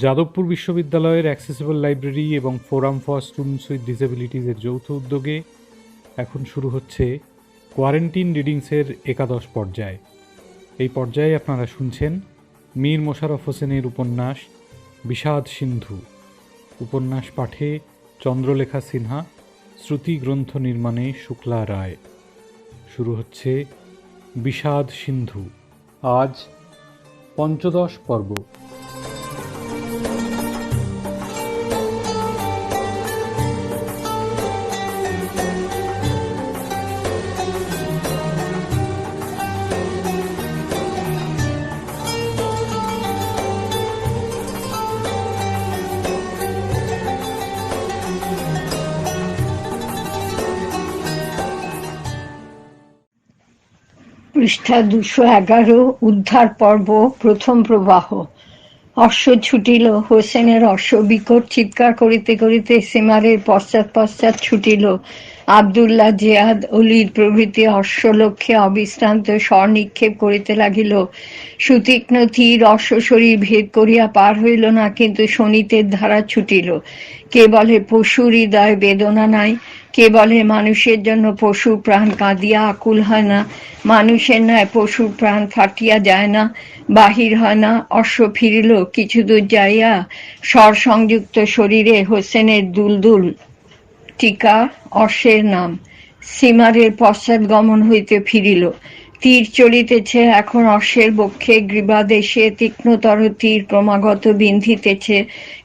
যাদবপুর বিশ্ববিদ্যালয়ের accessible library এবং forum for students with ডিসেবিলিটিসের যৌথ উদ্যোগে এখন শুরু হচ্ছে কোয়ারেন্টিন রিডিংসের একাদশ পর্যায়। এই পর্যায়ে আপনারা শুনছেন মীর মোশাররফ হোসেনের উপন্যাস বিষাদ সিন্ধু। উপন্যাস পাঠে চন্দ্রলেখা সিনহা, শ্রুতি গ্রন্থ নির্মাণে শুক্লা রায়। শুরু হচ্ছে বিষাদ সিন্ধু। আজ পঞ্চদশ পর্ব। পৃষ্ঠা 211, উদ্ধার পর্ব, প্রথম প্রবাহ। অশ্ব ছুটিল, হোসেনের অশ্ব বিকট চিৎকার করিতে করিতে সীমারের পশ্চাৎ পশ্চাৎ ছুটিল। আবদুল্লাহ, জিয়াদ, অলির প্রভৃতি অশ্বলক্ষ্যে অবিশ্রান্ত স্বর নিক্ষেপ করিতে লাগিল। সুতীক্ষ্ণ তীর অশ্ব শরীর ভেদ করিয়া পার হইল না, কিন্তু শোণিতের ধারা ছুটিল। কে বলে পশু হৃদয় বেদনা নাই, কে বলে মানুষের জন্য পশুর প্রাণ কাঁদিয়া আকুল হয় না, মানুষের ন্যায় পশুর প্রাণ ফাটিয়া যায় না, বাহির হয় না। অশ্ব ফিরিল, কিছু দূর যাইয়া স্বর সংযুক্ত শরীরে হোসেনের দুলদুল টিকা অশ্বের নাম সীমারের পশ্চাৎ গমন হইতে ফিরিল। তীর চলিতেছে এখন অশ্বের বক্ষে, গ্রীবাদেশে তীক্ষ্ণতর তীর ক্রমাগত বিন্ধিতেছে,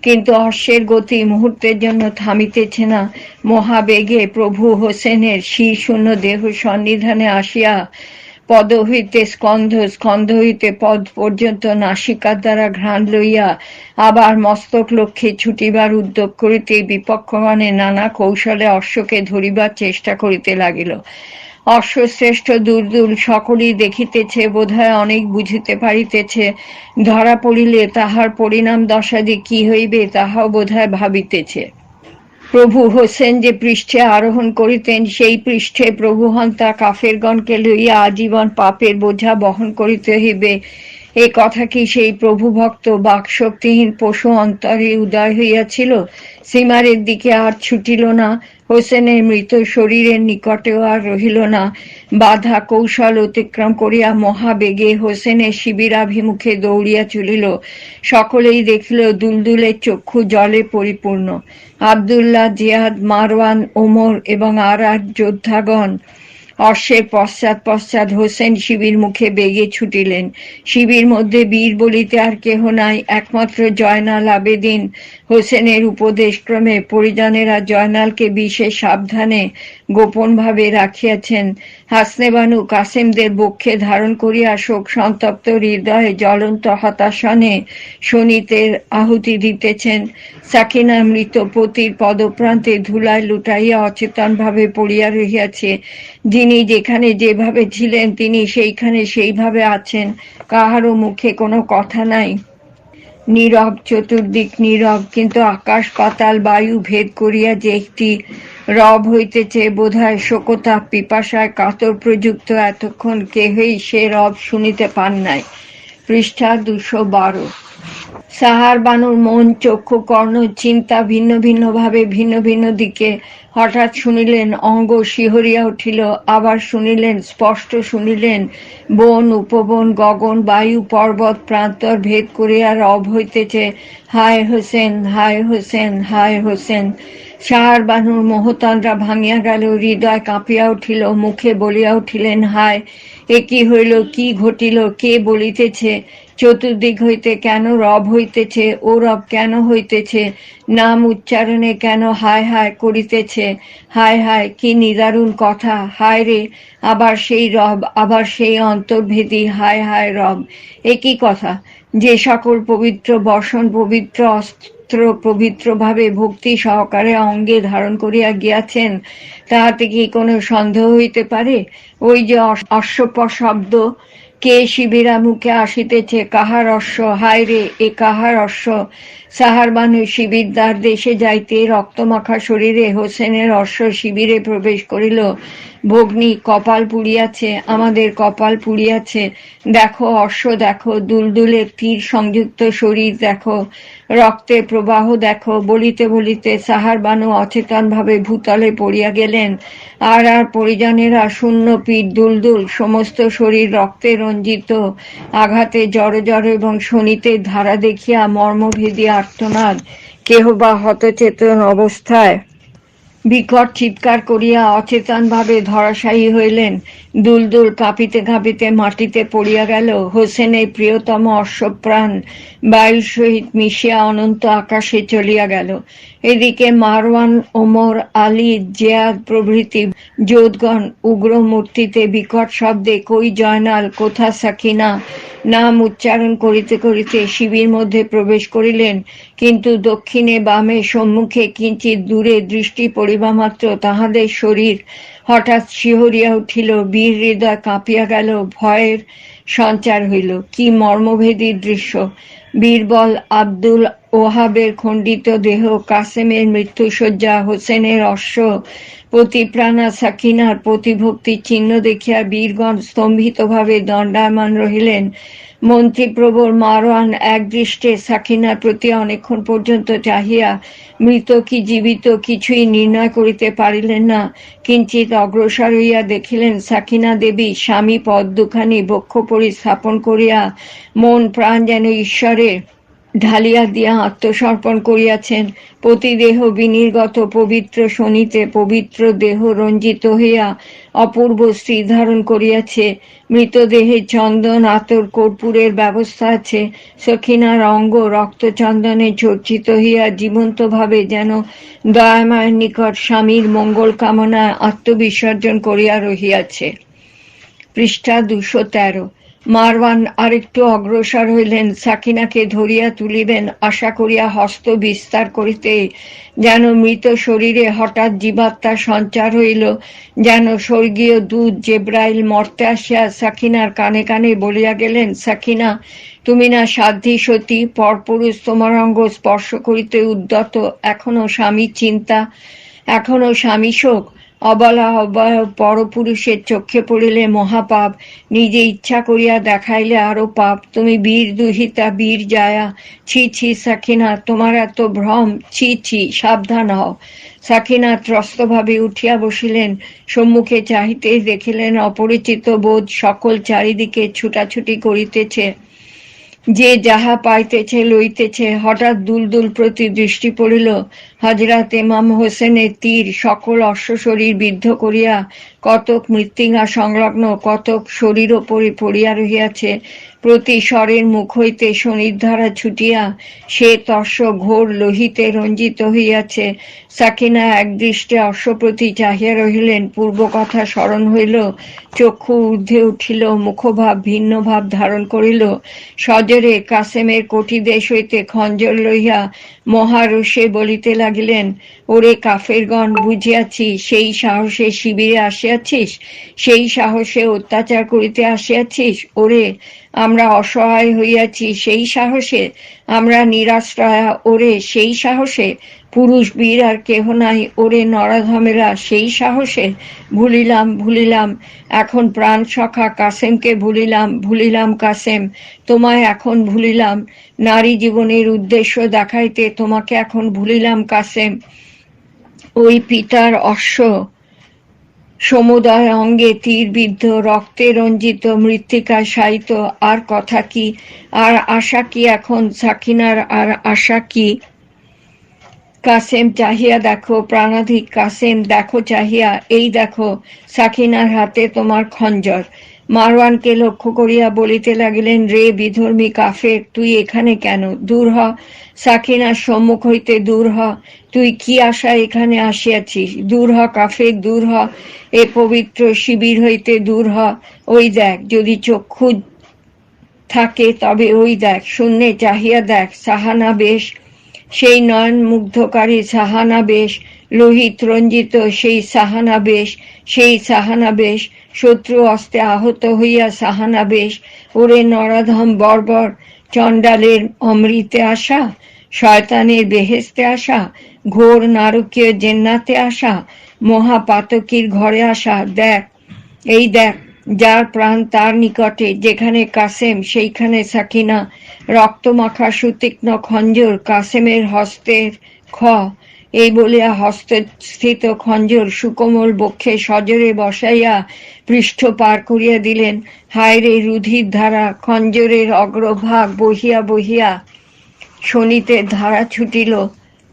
কিন্তু অশ্বের গতি মুহূর্তের জন্য থামিতেছে না। মহাবেগে প্রভু হোসেনের শিরশূন্য দেহ সন্নিধানে আসিয়া পদ হইতে স্কন্ধ, স্কন্ধ হইতে পদ পর্যন্ত নাসিকার দ্বারা ঘ্রাণ লইয়া আবার মস্তক লক্ষ্যে ছুটিবার উদ্যোগ করিতে বিপক্ষগণে নানা কৌশলে অশ্বকে ধরিবার চেষ্টা করিতে লাগিল। অশ্বশ্রেষ্ঠ দুর্দুল সকলেই দেখিতেছে, বোধহয় অনেক বুঝিতে পারিতেছে। ধরা পড়িলে তাহার পরিণাম দশাদি কি হইবে তাহাও বোধহয় ভাবিতেছে। প্রভু হোসেন যে পৃষ্ঠে আরোহণ করিতেন, সেই পৃষ্ঠে প্রভুহন্তা কাফেরগণকে লইয়া আজীবন পাপের বোঝা বহন করিতে হইবে। এ কথা কি সেই প্রভুভক্ত বাকশক্তিহীন পশু অন্তরে উদয় হইয়াছিল? সীমারের দিকে আর ছুটিল না, হোসেনের মৃত শরীরের নিকটেও আর রহিল না। বাধা কৌশল অতিক্রম করিয়া মহাবেগে হোসেনের শিবিরাভিমুখে দৌড়িয়া চলিল। সকলেই দেখিল দুলদুলের চক্ষু জলে পরিপূর্ণ। আবদুল্লাহ, জিয়াদ, মারওয়ান, ওমর এবং আর যোদ্ধাগণ অশ্বের পশ্চাৎ পশ্চাৎ হোসেন শিবির মুখে বেগে ছুটিলেন। শিবির মধ্যে বীর বলিতে আর কেহ নাই, একমাত্র জয়নাল আবেদিন। হোসেনের উপদেশক্রমে পরিজনেরা জয়নালকে বিশেষ সাবধানে গোপনভাবে রাখিয়াছেন। হাসনেবানু কাসেমদের বক্ষে ধারণ করিয়া শোক সন্তপ্ত হৃদয়ে জ্বলন্ত হতাশনে শোণিতের আহুতি দিতেছেন। সাকিনা মৃত পতির পদপ্রান্তে ধুলায় লুটাইয়া অচেতনভাবে পড়িয়া রহিয়াছে। যিনি যেখানে যেভাবে ছিলেন তিনি সেইখানে সেইভাবে আছেন, কাহারও মুখে কোনো কথা নাই। নীরব, চতুর্দিক নীরব, কিন্তু আকাশ পাতাল বায়ু ভেদ করিয়া যে একটি রব হইতেছে, বোধহয় শোকতাপ পিপাসায় কাতর প্রযুক্ত এতক্ষণ কেহই সে রব শুনিতে পান নাই। পৃষ্ঠা 212। সাহার বানুর মন, চক্ষু, কর্ণ, চিন্তা ভিন্ন ভিন্ন ভাবে ভিন্ন ভিন্ন দিকে। হঠাৎ শুনিলেন অঙ্গ শিহরিয়া উঠিল, আবার শুনিলেন, স্পষ্ট শুনিলেন, বন, উপবন, গগন, বায়ু, পর্বত প্রান্তর ভেদ করিয়া রব হইতেছে, হায় হোসেন, হায় হোসেন, হায় হোসেন। সাহার বানুর মোহতন্দ্রা ভাঙিয়া গেল, হৃদয় কাঁপিয়া উঠিল, মুখে বলিয়া উঠিলেন, হায় এ কি হইল, কি ঘটিল, কে বলিতেছে? চতুর্দিক হইতে কেন রব হইতেছে? ও রব কেন হইতেছে? নাম উচ্চারণে কেন হায় হায় করিতেছে? হায় হায়, কি নিদারুণ কথা! হায় রে, আবার সেই রব, আবার সেই অন্তর্ভেদী হায় হায় রব! একই কথা। যে সকল পবিত্র বসন, পবিত্র অস্ত্র পবিত্রভাবে ভক্তি সহকারে অঙ্গে ধারণ করিয়া গিয়াছেন, তাহাতে কি কোনো সন্দেহ হইতে পারে? ওই যে অশ্বপ শব্দ, কে শিবিরা মুখে আসিতেছে, কাহার অশ্ব? হায় রে, এ কাহার অশ্ব? সাহারবানু শিবিরদার দেশে যাইতে রক্তমাখা শরীরে হোসেনের অশ্ব শিবিরে প্রবেশ করিল। ভগ্নী, কপাল পুড়িয়াছে, আমাদের কপাল পুড়িয়াছে, দেখো অশ্ব দেখো, দুলদুলে তীর সংযুক্ত শরীর দেখো, রক্তের প্রবাহ দেখো। বলিতে বলিতে সাহারবানু অচেতন ভাবে ভূতলে পড়িয়া গেলেন। আর পরিজনেরা শূন্য পিঠ, দুলদুল সমস্ত শরীর রক্তে রঞ্জিত, আঘাতে জড় জড় এবং শোণিতের ধারা দেখিয়া মর্মভেদী আর্তনাদ, কেহ বা হতচেতন অবস্থায় বিকট চিৎকার করিয়া অচেতন ভাবে ধরাশায়ী হইলেন। দুলদুল কাঁপিতে কাঁপিতে মাটিতে পড়িয়া গেল। হোসেনের প্রিয়তম অশ্বপ্রাণ বায়ুর সহিত মিশিয়া অনন্ত আকাশে চলিয়া গেল। এদিকে মারওয়ান, ওমর, আলী, জিয়াদ প্রভৃতি যোধগণ উগ্র মূর্তিতে বিকট শব্দে কই জয়নাল, কোথা সাকিনা নাম উচ্চারণ করিতে করিতে শিবির মধ্যে প্রবেশ করিলেন। কিন্তু দক্ষিণে বামে সম্মুখে কিঞ্চিৎ দূরে দৃষ্টি পড়িবা মাত্র তাহাদের শরীর হঠাৎ শিহরিয়া উঠিল, বীর হৃদয় কাঁপিয়া গেল, ভয়ের সঞ্চার হইল। কি মর্মভেদী দৃশ্য! বীরবল আব্দুল ওহাবের খণ্ডিত দেহ, কাসেমের মৃত্যুশয্যা, হোসেনের অশ্ব, পতিপ্রাণা সাকিনার প্রতিভক্তির চিহ্ন দেখিয়া বীরগণ স্তম্ভিতভাবে দণ্ডায়মান রহিলেন। মন্ত্রীপ্রবর মারওয়ান একদৃষ্টে সাকিনার প্রতি অনেকক্ষণ পর্যন্ত চাহিয়া মৃত কি জীবিত কিছুই নির্ণয় করিতে পারিলেন না। কিঞ্চিৎ অগ্রসর হইয়া দেখিলেন সাকিনা দেবী স্বামী পদ দুখানি বক্ষপরি স্থাপন করিয়া মন প্রাণ যেন ঈশ্বরে ঢালিয়া দিয়া আত্মসমর্পণ করিয়াছেন। প্রতিদেহ বিনির্গত পবিত্র শোণিতে পবিত্র দেহ রঞ্জিত হইয়া অপূর্ব স্ত্রী ধারণ করিয়াছে। মৃতদেহে চন্দন, আতর, কর্পূরের ব্যবস্থা আছে। সখিনার অঙ্গ রক্তচন্দনে চর্চিত হইয়া জীবন্তভাবে যেন দয়াময়ের নিকট স্বামীর মঙ্গল কামনায় আত্মবিসর্জন করিয়া রহিয়াছে। পৃষ্ঠা 213। মারওয়ান আরেকটু অগ্রসর হইলেন, সাকিনাকে ধরিয়া তুলিবেন আশা করিয়া হস্ত বিস্তার করিতে যেন মৃত শরীরে হঠাৎ জীবাত্মার সঞ্চার হইল। যেন স্বর্গীয় দূত জেব্রাইল মর্তে আসিয়া সাকিনার কানে কানে বলিয়া গেলেন, সাকিনা, তুমি না সাধ্বী সতী, পরপুরুষ তোমার অঙ্গ স্পর্শ করিতে উদ্যত, এখনো স্বামীর চিন্তা, এখনো স্বামী শোক। অবলা অবয়ব পরপুরুষের চক্ষে পড়িলে মহাপাপ, নিজে ইচ্ছা করিয়া দেখাইলে আরো পাপ। তুমি বীর দুহিতা, বীর জায়া, ছি ছি সাকিনা, তোমার এত ভ্রম, ছি ছি, সাবধান হও। সাকিনা ত্রস্তভাবে উঠিয়া বসিলেন। সম্মুখে চাহিতেই দেখিলেন অপরিচিত বোধ সকল চারিদিকে ছুটাছুটি করিতেছে, যে যাহা পাইতেছে লইতেছে। হঠাৎ দুলদুল প্রতি দৃষ্টি পড়িল। হযরত ইমাম হোসেনের তীর সকল অশ্বশরীর বিদ্ধ করিয়া কতক মৃত্তিকা সংলগ্ন, কতক শরীর ওপরে পড়িয়া রহিয়াছে। প্রতি স্বরের মুখ হইতে শনিধারা ছুটিয়া সে তস্য ঘোর লোহিতে রঞ্জিত হইয়াছে। সাকিনা একদৃষ্টে অশ্বপ্রতি চাহিয়া রহিলেন। পূর্ব কথা স্মরণ হইল, চক্ষু ঊর্ধ্বে উঠিল, মুখভাব ভিন্ন ভাব ধারণ করিল। সজরে কাসেমের কটিদেশ হইতে খঞ্জর লইয়া মহারোষে বলিতে লাগিলেন, ওরে কাফেরগণ, বুঝিয়াছি সেই সাহসে শিবিরে আসিয়াছিস, সেই সাহসে অত্যাচার করিতে আসিয়াছিস। ওরে আমরা অসহায় হইয়াছি, সেই সাহসে আমরা নিরাশ্রয়া, ওরে সেই সাহসে পুরুষ বীর আর কেহ নাই, ওরে নরাধমেরা, সেই সাহসে ভুলিলাম ভুলিলাম, এখন প্রাণ সখা কাসেমকে ভুলিলাম, ভুলিলাম কাসেম, তোমায় এখন ভুলিলাম, নারী জীবনের উদ্দেশ্য দেখাইতে তোমাকে এখন ভুলিলাম কাসেম। ওই পিতার অশ্ব সমুদয় অঙ্গে তীরবিদ্ধ, রক্তে রঞ্জিত, মৃত্তিকায় শায়িত, আর কথা কি, আর আশা কি এখন সাকিনার, আর আশা কি? কাসেম চাহিয়া দেখো, প্রাণাধিক কাসেম দেখো চাহিয়া, এই দেখো সাকিনার হাতে তোমার খঞ্জর। মারওয়ানকে লক্ষ্য করিয়া বলিতে লাগিলেন, রে বিধর্মী কাফের, তুই এখানে কেন? দূর হ, সাকিনার সম্মুখ হইতে দূর হ। তুই কি আশা এখানে আসিয়াছিস? দূর হ কাফের, দূর হ, এ পবিত্র শিবির হইতে দূর হ। ওই দেখ, যদি চক্ষু থাকে তবে ওই দেখ, শূন্যে চাহিয়া দেখ, সাহানা বেশ, সেই নয়ন মুগ্ধকারী সাহানা বেশ, লোহিত রঞ্জিত সেই সাহানা বেশ, সেই সাহানা বেশ, শত্রু অস্ত্রে আহত হইয়া সাহানা বেশ। ওরে নরাধম বর্বর চণ্ডালের অমৃতে আশা, শয়তানের বেহেস্তে আসা, ঘোর নারকীয় জেন্নাতে আসা, মহাপাতকীর ঘরে আসা। দেখ, এই দেখ, যার প্রাণ তার নিকটে, যেখানে কাসেম সেইখানে সাকিনা। রক্তমাখা সুতীক্ষ্ণ খঞ্জর কাসেমের হস্তের খ। এই বলিয়া হস্তস্থিত খঞ্জর সুকোমল বক্ষে সজোরে বসাইয়া পৃষ্ঠ পার করিয়া দিলেন। হায় রে রুধির ধারা! খঞ্জরের অগ্রভাগ বহিয়া বহিয়া শনিতে ধারা ছুটিল।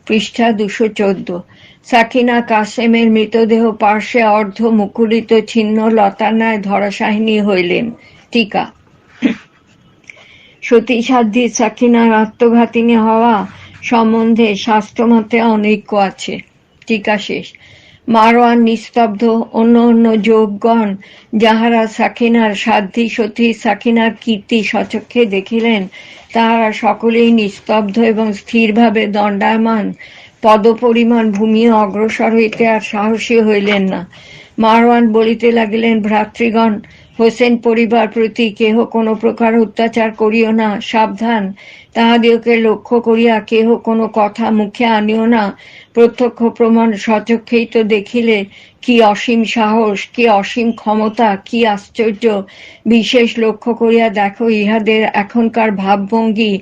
পৃষ্ঠা 214। সাকিনা কাসেমের মৃতদেহ পার্শ্বে অর্ধ মুকুলিত ছিন্ন লতার ন্যায় ধরাশায়িনী হইলেন। টিকা। সতীসাধ্যী সাকিনার আত্মঘাতিনী হওয়া সম্বন্ধে শাস্ত্রমতে অনৈক্য আছে। টিকা শেষ। মারওয়ান নিস্তব্ধ। অন্য অন্য যোগগণ যাহারা সাকিনার সাধ্যী সতী সাকিনার কীর্তি সচক্ষে দেখিলেন, তাহারা সকলেই নিস্তব্ধ এবং স্থিরভাবে দণ্ডায়মান পদপরিমাণ ভূমিয়ে অগ্রসর হইতে আর সাহসী হইলেন না। মারওয়ান বলিতে লাগিলেন, ভ্রাতৃগণ, হোসেন পরিবার প্রতি কেহ কোনো প্রকার অত্যাচার করিও না, সাবধান। তাহাদিওকে লক্ষ্য করিয়া কেহ কোনো কথা মুখে আনিও না। প্রত্যক্ষ প্রমাণ স্বচক্ষেই তো দেখিলে, কি অসীম সাহস, কি অসীম ক্ষমতা, কি আশ্চর্য! বিশেষ লক্ষ্য করিয়া দেখো ইহাদের এখনকার ভাবভঙ্গি,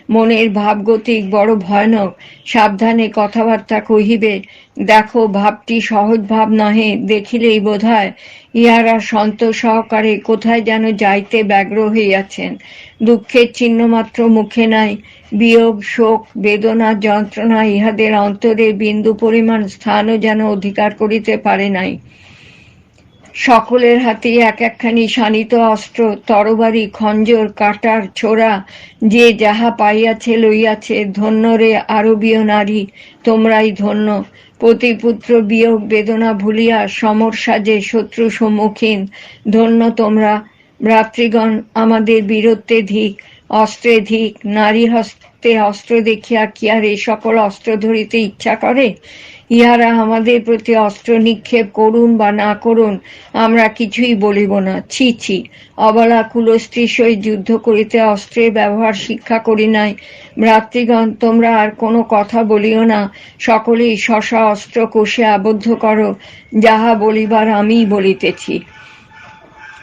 মনের ভাবগতিক বড় ভয়ানক। সাবধানে কথাবার্তা কহিবে। দেখো, ভাবটি সহজ ভাব নহে, দেখিলেই বোধ হয় ইহারা সন্তোষ সহকারে কোথায় যেন যাইতে ব্যগ্র হইয়াছেন। দুঃখের চিহ্নমাত্র মুখে নাই। বিয়োগ, শোক, বেদনা, যন্ত্রণা ইহাদের অন্তরে বিন্দু পরিমাণ স্থানও যেন অধিকার করিতে পারে নাই। সকলের হাতেই এক একখানি শানিত অস্ত্র, তরবারি, খঞ্জর, কাটার, ছোরা, যে যাহা পাইয়াছে লইয়াছে। ধন্য রে আরবীয় নারী, তোমরাই ধন্য। পতিপুত্র বিয়োগ বেদনা ভুলিয়া সমর সাজে শত্রু সম্মুখীন। ধন্য তোমরা। ভ্রাতৃগণ, আমাদের বীরত্বে ধিক, অস্ত্রে ধিক। নারী হস্তে অস্ত্র দেখিয়া কি আর এ সকল অস্ত্র ধরিতে ইচ্ছা করে? ইহারা আমাদের প্রতি অস্ত্র নিক্ষেপ করুন বা না করুন, আমরা কিছুই বলিব না। ছি ছি! অবলা কুলস্ত্রীর সহিত যুদ্ধ করিতে অস্ত্রের ব্যবহার শিক্ষা করি নাই। ভ্রাতৃগণ, তোমরা আর কোনো কথা বলিও না। সকলেই স্ব অস্ত্র কোষে আবদ্ধ করো। যাহা বলিবার আমিই বলিতেছি।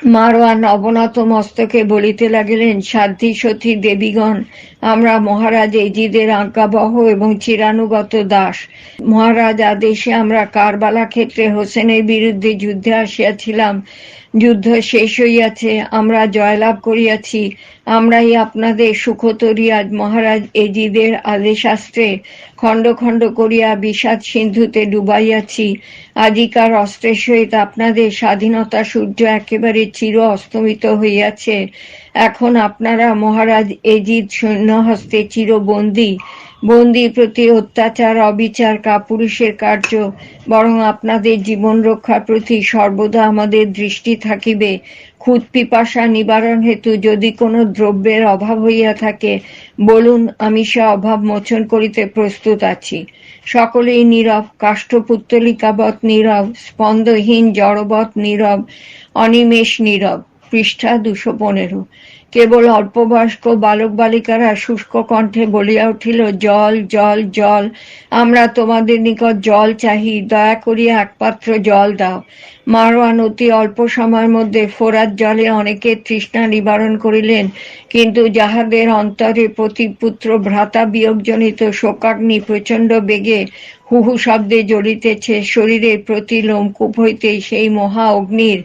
মারওয়ান অবনত মস্তকে বলিতে লাগিলেন, সাধ্যী সতী দেবীগণ, আমরা মহারাজ এজিদের আজ্ঞাবহ এবং চিরানুগত দাস। মহারাজ আদেশে আমরা কারবালা ক্ষেত্রে হোসেনের বিরুদ্ধে যুদ্ধে আসিয়াছিলাম। যুদ্ধ শেষ হইয়াছে, আমরা জয়লাভ করিয়াছি। আমরাই আপনাদের সুখতরী আজ মহারাজ এজিদের আদেশাস্ত্রে খণ্ড খণ্ড করিয়া বিষাদ সিন্ধুতে ডুবাইয়াছি। আজিকার অস্ত্রের সহিত আপনাদের স্বাধীনতা সূর্য একেবারে চির অস্তমিত হইয়াছে। এখন আপনারা মহারাজ এজিদ সৈন্য হস্তে চিরবন্দী। বন্দীর প্রতি অত্যাচার অবিচার কাপুরুষের কার্য। বরং আপনাদের জীবন রক্ষার প্রতি সর্বদা আমাদের দৃষ্টি থাকিবে। ক্ষুধ পিপাসা নিবারণ হেতু যদি কোনো দ্রব্যের অভাব হইয়া থাকে, বলুন, আমি সে অভাব মোচন করিতে প্রস্তুত আছি। সকলেই নীরব, কাষ্ঠপুত্তলিকাবৎ নীরব, স্পন্দহীন জড়বৎ নীরব, অনিমেষ নীরব। পৃষ্ঠা 215। কেবল অল্পবয়স্ক বালক বালিকারা শুষ্ক কণ্ঠে বলিয়া উঠিল, জল, জল, জল। আমরা তোমাদের নিকট জল চাহি, দয়া করিয়া একপাত্র জল দাও। মারওয়ান অতি অল্প সময়ের মধ্যে ফোরাত জলে অনেকের তৃষ্ণা নিবারণ করিলেন, কিন্তু যাহাদের অন্তরে পতিপুত্র ভ্রাতা বিয়োগজনিত শোকাগ্নি প্রচণ্ড বেগে হুহু শব্দে জ্বলিতেছে, শরীরের প্রতি লোমকূপ হইতে সেই মহা অগ্নির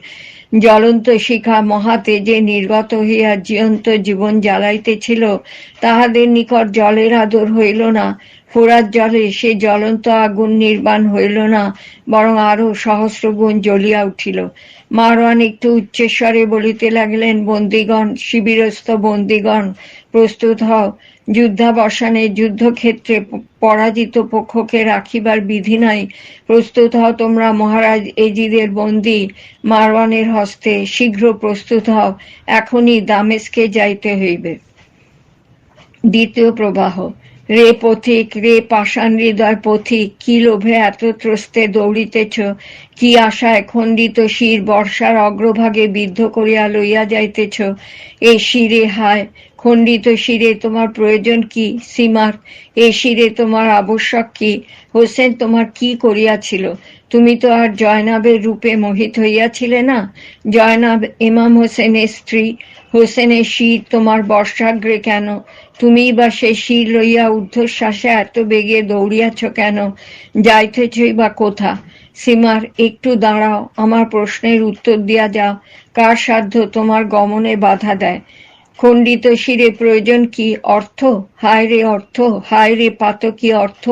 জ্বলন্ত শিখা মহাতেজে নির্গত হইয়া জীবন্ত জীবন জ্বালাইতেছিল, তাহাদের নিকট জলের আদর হইল না। ফোরাত জলে সে জ্বলন্ত আগুন নির্বাণ হইল না, বরং আরো সহস্রগুণ জ্বলিয়া উঠিল। মারওয়ান একটু উচ্চস্বরে বলিতে লাগিলেন, বন্দীগণ, শিবিরস্থ বন্দীগণ, প্রস্তুত হও। যুদ্ধাবসানে যুদ্ধক্ষেত্রে পরাজিত পক্ষকে রাখিবার বিধি নাই। প্রস্তুত হও তোমরা মহারাজ এজিদের বন্দী মারওয়ানের হস্তে। শীঘ্র প্রস্তুত হও, এখনই দামেস্কে যাইতে হইবে। দ্বিতীয় প্রবাহ। রে পথিক, রে পাষাণ হৃদয় পথিক, কি লোভে এত ত্রস্তে দৌড়িতেছ, কি আশায় খণ্ডিত শির বর্ষার অগ্রভাগে বিদ্ধ করিয়া লইয়া যাইতেছ। এ শিরে হায়, খণ্ডিত শিরে তোমার প্রয়োজন কি? সীমার, এ শিরে তোমার আবশ্যক কি? হোসেন তোমার কি করিয়াছিল? তুমি তো আর জয়নাবের রূপে মোহিত হইয়াছিলে না। জয়নাব ইমাম হোসেনের স্ত্রী। হোসেনের শির তোমার বর্ষাগ্রে কেন? তুমি বা সে শির লইয়া ঊর্ধ্বশ্বাসে এত বেগে দৌড়িয়াছ কেন? যাইতেছই বা কোথা? সীমার, একটু দাঁড়াও, আমার প্রশ্নের উত্তর দিয়া যাও। কার সাধ্য তোমার গমনে বাধা দেয়? খণ্ডিত শিরে প্রয়োজন কি? অর্থ? হায় রে অর্থ, হায় রে পাতকী অর্থ।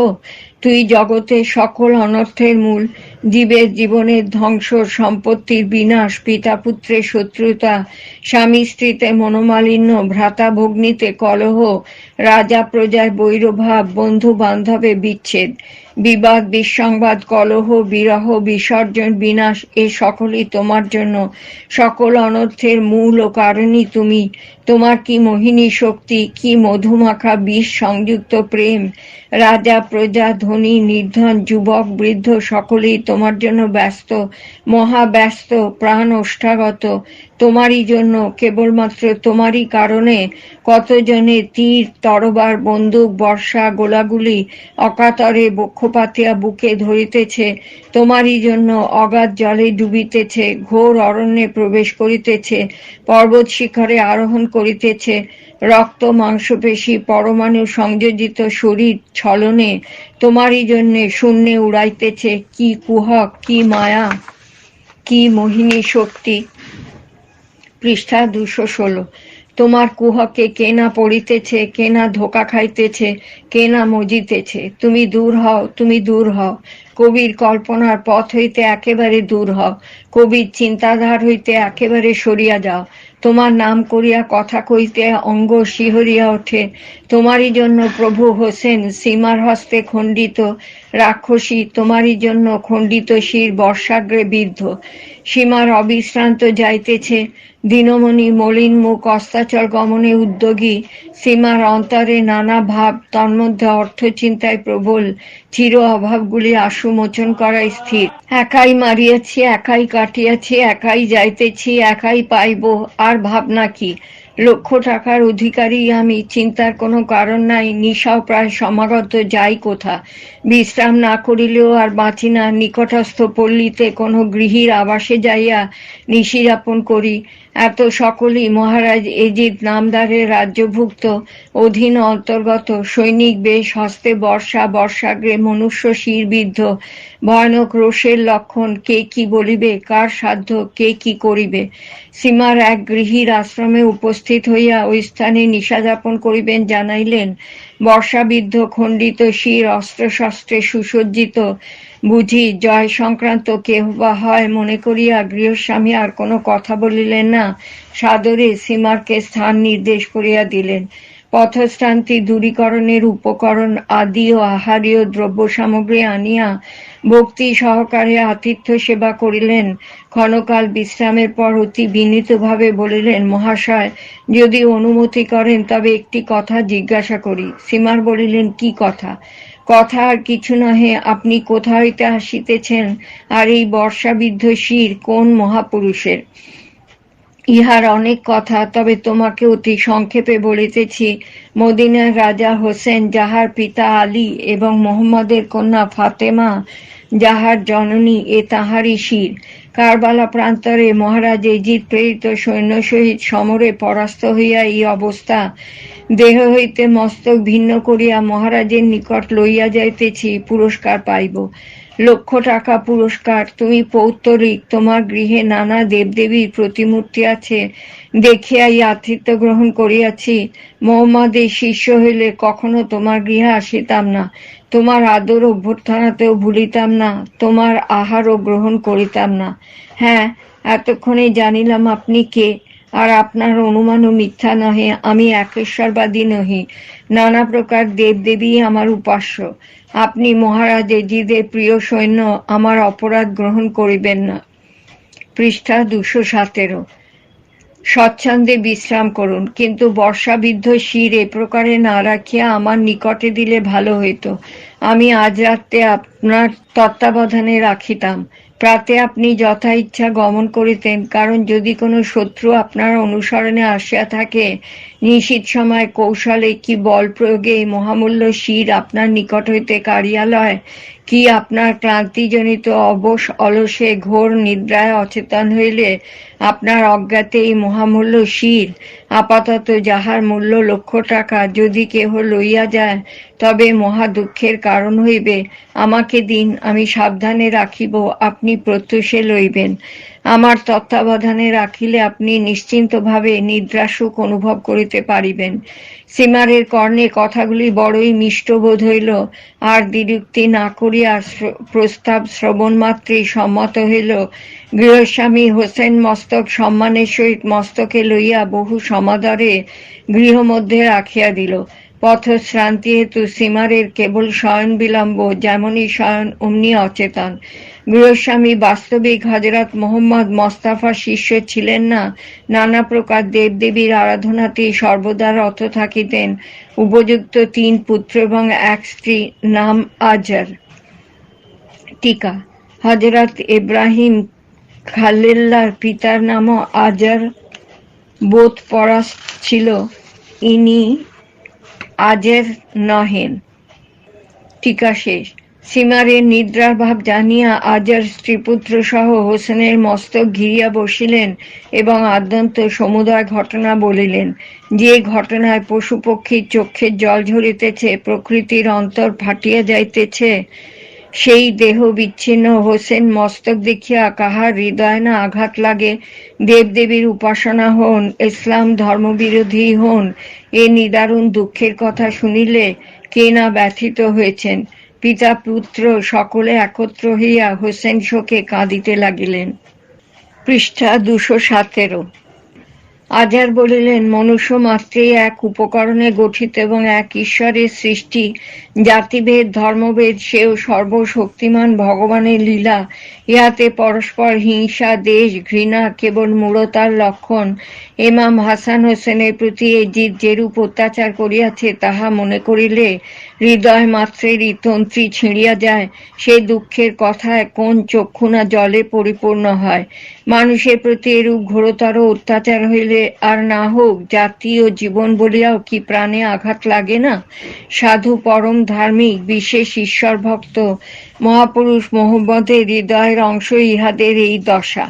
তুই জগতে সকল অনর্থের মূল। জীবের জীবনের ধ্বংস, সম্পত্তির বিনাশ, পিতা পুত্রের শত্রুতা, স্বামী স্ত্রীতে মনোমালিন্য, ভ্রাতা ভগ্নীতে কলহ, রাজা প্রজায় বৈরভাব, বন্ধু বান্ধবে বিচ্ছেদ, বিবাদ বিসংবাদ, কলহ বিরহ বিসর্জন বিনাশ, এ সকলই তোমার জন্য। সকল অনর্থের মূল ও কারণই তুমি। তোমার কি মোহিনী শক্তি, কি মধুমাখা বিষ সংযুক্ত প্রেম। রাজা প্রজা ধনী নির্ধন যুবক বৃদ্ধ সকলেই তোমার জন্য ব্যস্ত, মহাব্যস্ত, প্রাণ ওষ্ঠাগত। তোমারই জন্য, কেবলমাত্র তোমারই কারণে কতজনে তীর তরবার বন্দুক বর্ষা গোলাগুলি অকাতরে বক্ষপাতিয়া বুকে ধরিতেছে। তোমারই জন্য অগাধ জলে ডুবিতেছে, ঘোর অরণ্যে প্রবেশ করিতেছে, পর্বত শিখরে আরোহণ করিতেছে। রক্ত মাংসপেশি পরমাণু সংযোজিত শরীর ছলনে তোমারই জন্যে শূন্যে উড়াইতেছে। কি কুহক, কি মায়া, কি মোহিনী শক্তি। পৃষ্ঠা 216। তোমার কুহকে কে না পড়িতেছে, কে না ধোকা খাইতেছে, কে না মজিতেছে। তুমি দূর হও, তুমি দূর হও। কবির কল্পনার পথ হইতে একেবারে দূর হও। কবির চিন্তাধার হইতে একেবারে সরিয়া যাও। তোমার নাম করিয়া কথা কইতে অঙ্গ শিহরিয়া ওঠে। তোমারই জন্য প্রভু হোসেন সীমার হস্তে খণ্ডিত, রাক্ষসী তোমারই জন্য খণ্ডিত শির বর্ষাগ্রে বিদ্ধ। সীমার অবিশ্রান্ত যাইতেছে, দিনমণি মলিন মুখ অস্তাচল গমনে উদ্যোগী। সীমার অন্তরে নানা ভাব, তন্মধ্যে অর্থ চিন্তায় প্রবল। চির অভাবগুলি আশু মোচন করাই স্থির। একাই মারিয়াছি, একাই কাটিয়াছি, একাই যাইতেছি, একাই পাইব, আর ভাবনা কি? লক্ষ টাকার অধিকারী আমি, চিন্তার কোনো কারণ নাই, নিশাও প্রায় সমাগত, যাই কোথা। বিশ্রাম না করিলেও আর বাঁচি না, নিকটস্থ পল্লীতে কোনো গৃহীর আবাসে যাইয়া নিশিযাপন করি। এত সকলই মহারাজ এজিদ নামদারের রাজ্যভুক্ত, অধীন অন্তর্গত। সৈনিক বেশ, হস্তে বর্ষা, বর্ষাগ্রে মনুষ্য শিরবিদ্ধ, ভয়ানক রোষের লক্ষণ। কে কি বলিবে, কার সাধ্য, কে কি করিবে? সীমার এক গৃহীর আশ্রমে উপস্থিত হইয়া ওই স্থানে নিশাযাপন করিবেন জানাইলেন। বর্ষাবিদ্ধ খণ্ডিত শির অস্ত্রশস্ত্রে সুসজ্জিত, বুঝি জয় সংক্রান্ত কেহ বা হয় মনে করিয়া গৃহস্বামী আর কোনো কথা বলিলেন না। সাদরে সীমারকে স্থান নির্দেশ করিয়া দিলেন। পথশ্রান্তি দূরীকরণের উপকরণ আদি ও আহারীয় দ্রব্য সামগ্রী আনিয়া ভক্তি সহকারে আতিথ্য সেবা করিলেন। ক্ষণকাল বিশ্রামের পর অতি বিনীতভাবে বলিলেন, মহাশয়, যদি অনুমতি করেন তবে একটি কথা জিজ্ঞাসা করি। সীমার বলিলেন, কি কথা? কথা আর কিছু নহে, আপনি কোথা হইতে আসিতেছেন, আর এই বর্ষাবিদ্ধ শির কোন মহাপুরুষের? ইহার অনেক কথা, তবে তোমাকে অতি সংক্ষেপে বলিতেছি। মদিনার রাজা হোসেন, যাহার পিতা আলী এবং মোহাম্মদের কন্যা ফাতেমা যাহার জননী, এ তাহারই শির। কারবালা প্রান্তরে মহারাজ এজিদ প্রেরিত সৈন্য সহিত সমরে পরাস্ত হইয়া এই অবস্থা। দেহ হইতে মস্তক ভিন্ন করিয়া মহারাজের নিকট লইয়া যাইতেছি, পুরস্কার পাইব। লক্ষ টাকা পুরস্কার। তুমি পৌত্তরিক, তোমার গৃহে নানা দেবদেবীর প্রতিমূর্তি আছে, দেখিয়াই আতিথ্য গ্রহণ করিয়াছি। মোহাম্মদের শিষ্য হইলে কখনো তোমার গৃহে আসিতাম না, তোমার আদর অভ্যর্থনাতেও ভুলিতাম না, তোমার আহারও গ্রহণ করিতাম না। হ্যাঁ, এতক্ষণে জানিলাম আপনি কে, আর আপনার অনুমানও মিথ্যা নহে। আমি একেশ্বরবাদী নহি, নানা প্রকার দেবদেবী আমার উপাস্য। আপনি মহারাজ এজিদের প্রিয় সৈন্য, আমার অপরাধ গ্রহণ করিবেন না। পৃষ্ঠা 217। স্বচ্ছন্দে বিশ্রাম করুন, কিন্তু বর্ষাবিদ্ধ শির এ প্রকারে না রাখিয়া আমার নিকটে দিলে ভালো হইত। আমি আজ রাত্রে আপনার তত্ত্বাবধানে রাখিতাম। প্রাতে আপনি যথা ইচ্ছা গমন করিতেন, কারণ যদি কোনো শত্রু আপনার অনুসরণে আসিয়া থাকে, নিশীথ সময় কৌশলে কি বল প্রয়োগে মহামূল্য শির আপনার নিকট হইতে কাড়িয়া লয়, কি আপনার ক্লান্তিজনিত অবশ অলসে ঘোর নিদ্রায় অচেতন হইলে আপনার অজ্ঞাতে এই মহামূল্য শির, আপাতত যাহার মূল্য লক্ষ টাকা, যদি কেহ লইয়া যায় তবে মহা দুঃখের কারণ হইবে। আমাকে দিন, আমি সাবধানে রাখিব, আপনি প্রত্যুষে লইবেন। আমার তত্ত্বাবধানে রাখিলে আপনি নিশ্চিন্তভাবে নিদ্রাসুখ অনুভব করিতে পারিবেন। সীমারের কর্ণে কথাগুলি বড়ই মিষ্ট বোধ হইল, আর দ্বিরুক্তি না করিয়া প্রস্তাব শ্রবণ মাত্রেই সম্মত হইল। গৃহস্বামী হোসেন মস্তক সম্মানের সহিত মস্তকে লইয়া বহু সমাদরে গৃহমধ্যে রাখিয়া দিল। পথশ্রান্তি হেতু সীমারের কেবল শয়ন বিলম্ব, যেমনই শয়ন অমনি অচেতন। গৃহস্বামী বাস্তবিক হযরত মোহাম্মদ মোস্তাফার শিষ্য ছিলেন না, নানা প্রকার দেবদেবীর আরাধনাতেই সর্বদা রত থাকিতেন। উপযুক্ত 3 পুত্র এবং 1 স্ত্রী, নাম আজর। টিকা: হযরত ইব্রাহিম খালিল্লাহর পিতার নামও আজর বোধ পড়া ছিল, ইনি আজের নহেন। টিকা শেষ। সীমারের নিদ্রার ভাব জানিয়া আজর স্ত্রীপুত্র সহ হোসেনের মস্তক ঘিরিয়া বসিলেন এবং আদ্যন্ত সমুদয় ঘটনা বলিলেন। যে ঘটনায় পশু পক্ষীর চক্ষের জল ঝরিতেছে, প্রকৃতির অন্তর ফাটিয়া যাইতেছে, সেই দেহ বিচ্ছিন্ন হোসেন মস্তক দেখিয়া কাহার হৃদয় না আঘাত লাগে। দেবদেবীর উপাসনা হন, ইসলাম ধর্মবিরোধী হন, এ নিদারুণ দুঃখের কথা শুনিলে কে না ব্যথিত হয়েছেন। পিতা পুত্র সকলে একত্র হইয়া হোসেন শোকে কাঁদিতে লাগিলেন। পৃষ্ঠা 217। আজর বলিলেন, মনুষ্য মাত্রেই এক উপকরণে গঠিত এবং এক ঈশ্বরের সৃষ্টি। জাতিভেদ ধর্মভেদ সেও সর্বশক্তিমান ভগবানের লীলা। ইহাতে পরস্পর হিংসা দেশ ঘৃণা কেবল মূঢ়তার লক্ষণ। ইমাম হাসান হোসেনের প্রতি এজিদ যেরূপ অত্যাচার করিয়াছে, তাহা মনে করিলে হৃদয় মাত্রেরই তন্ত্রী ছিঁড়িয়া যায়। সেই দুঃখের কথায় কোন চক্ষু না জলে পরিপূর্ণ হয়। মানুষের প্রতি এরূপ ঘোরতর অত্যাচার হইলে আর না হোক, জাতি ও জীবন বলিয়াও কি প্রাণে আঘাত লাগে না? সাধু, পরম ধার্মিক, বিশেষ ঈশ্বর ভক্ত মহাপুরুষ মোহাম্মদের হৃদয়ের অংশ ইহাদের এই দশা।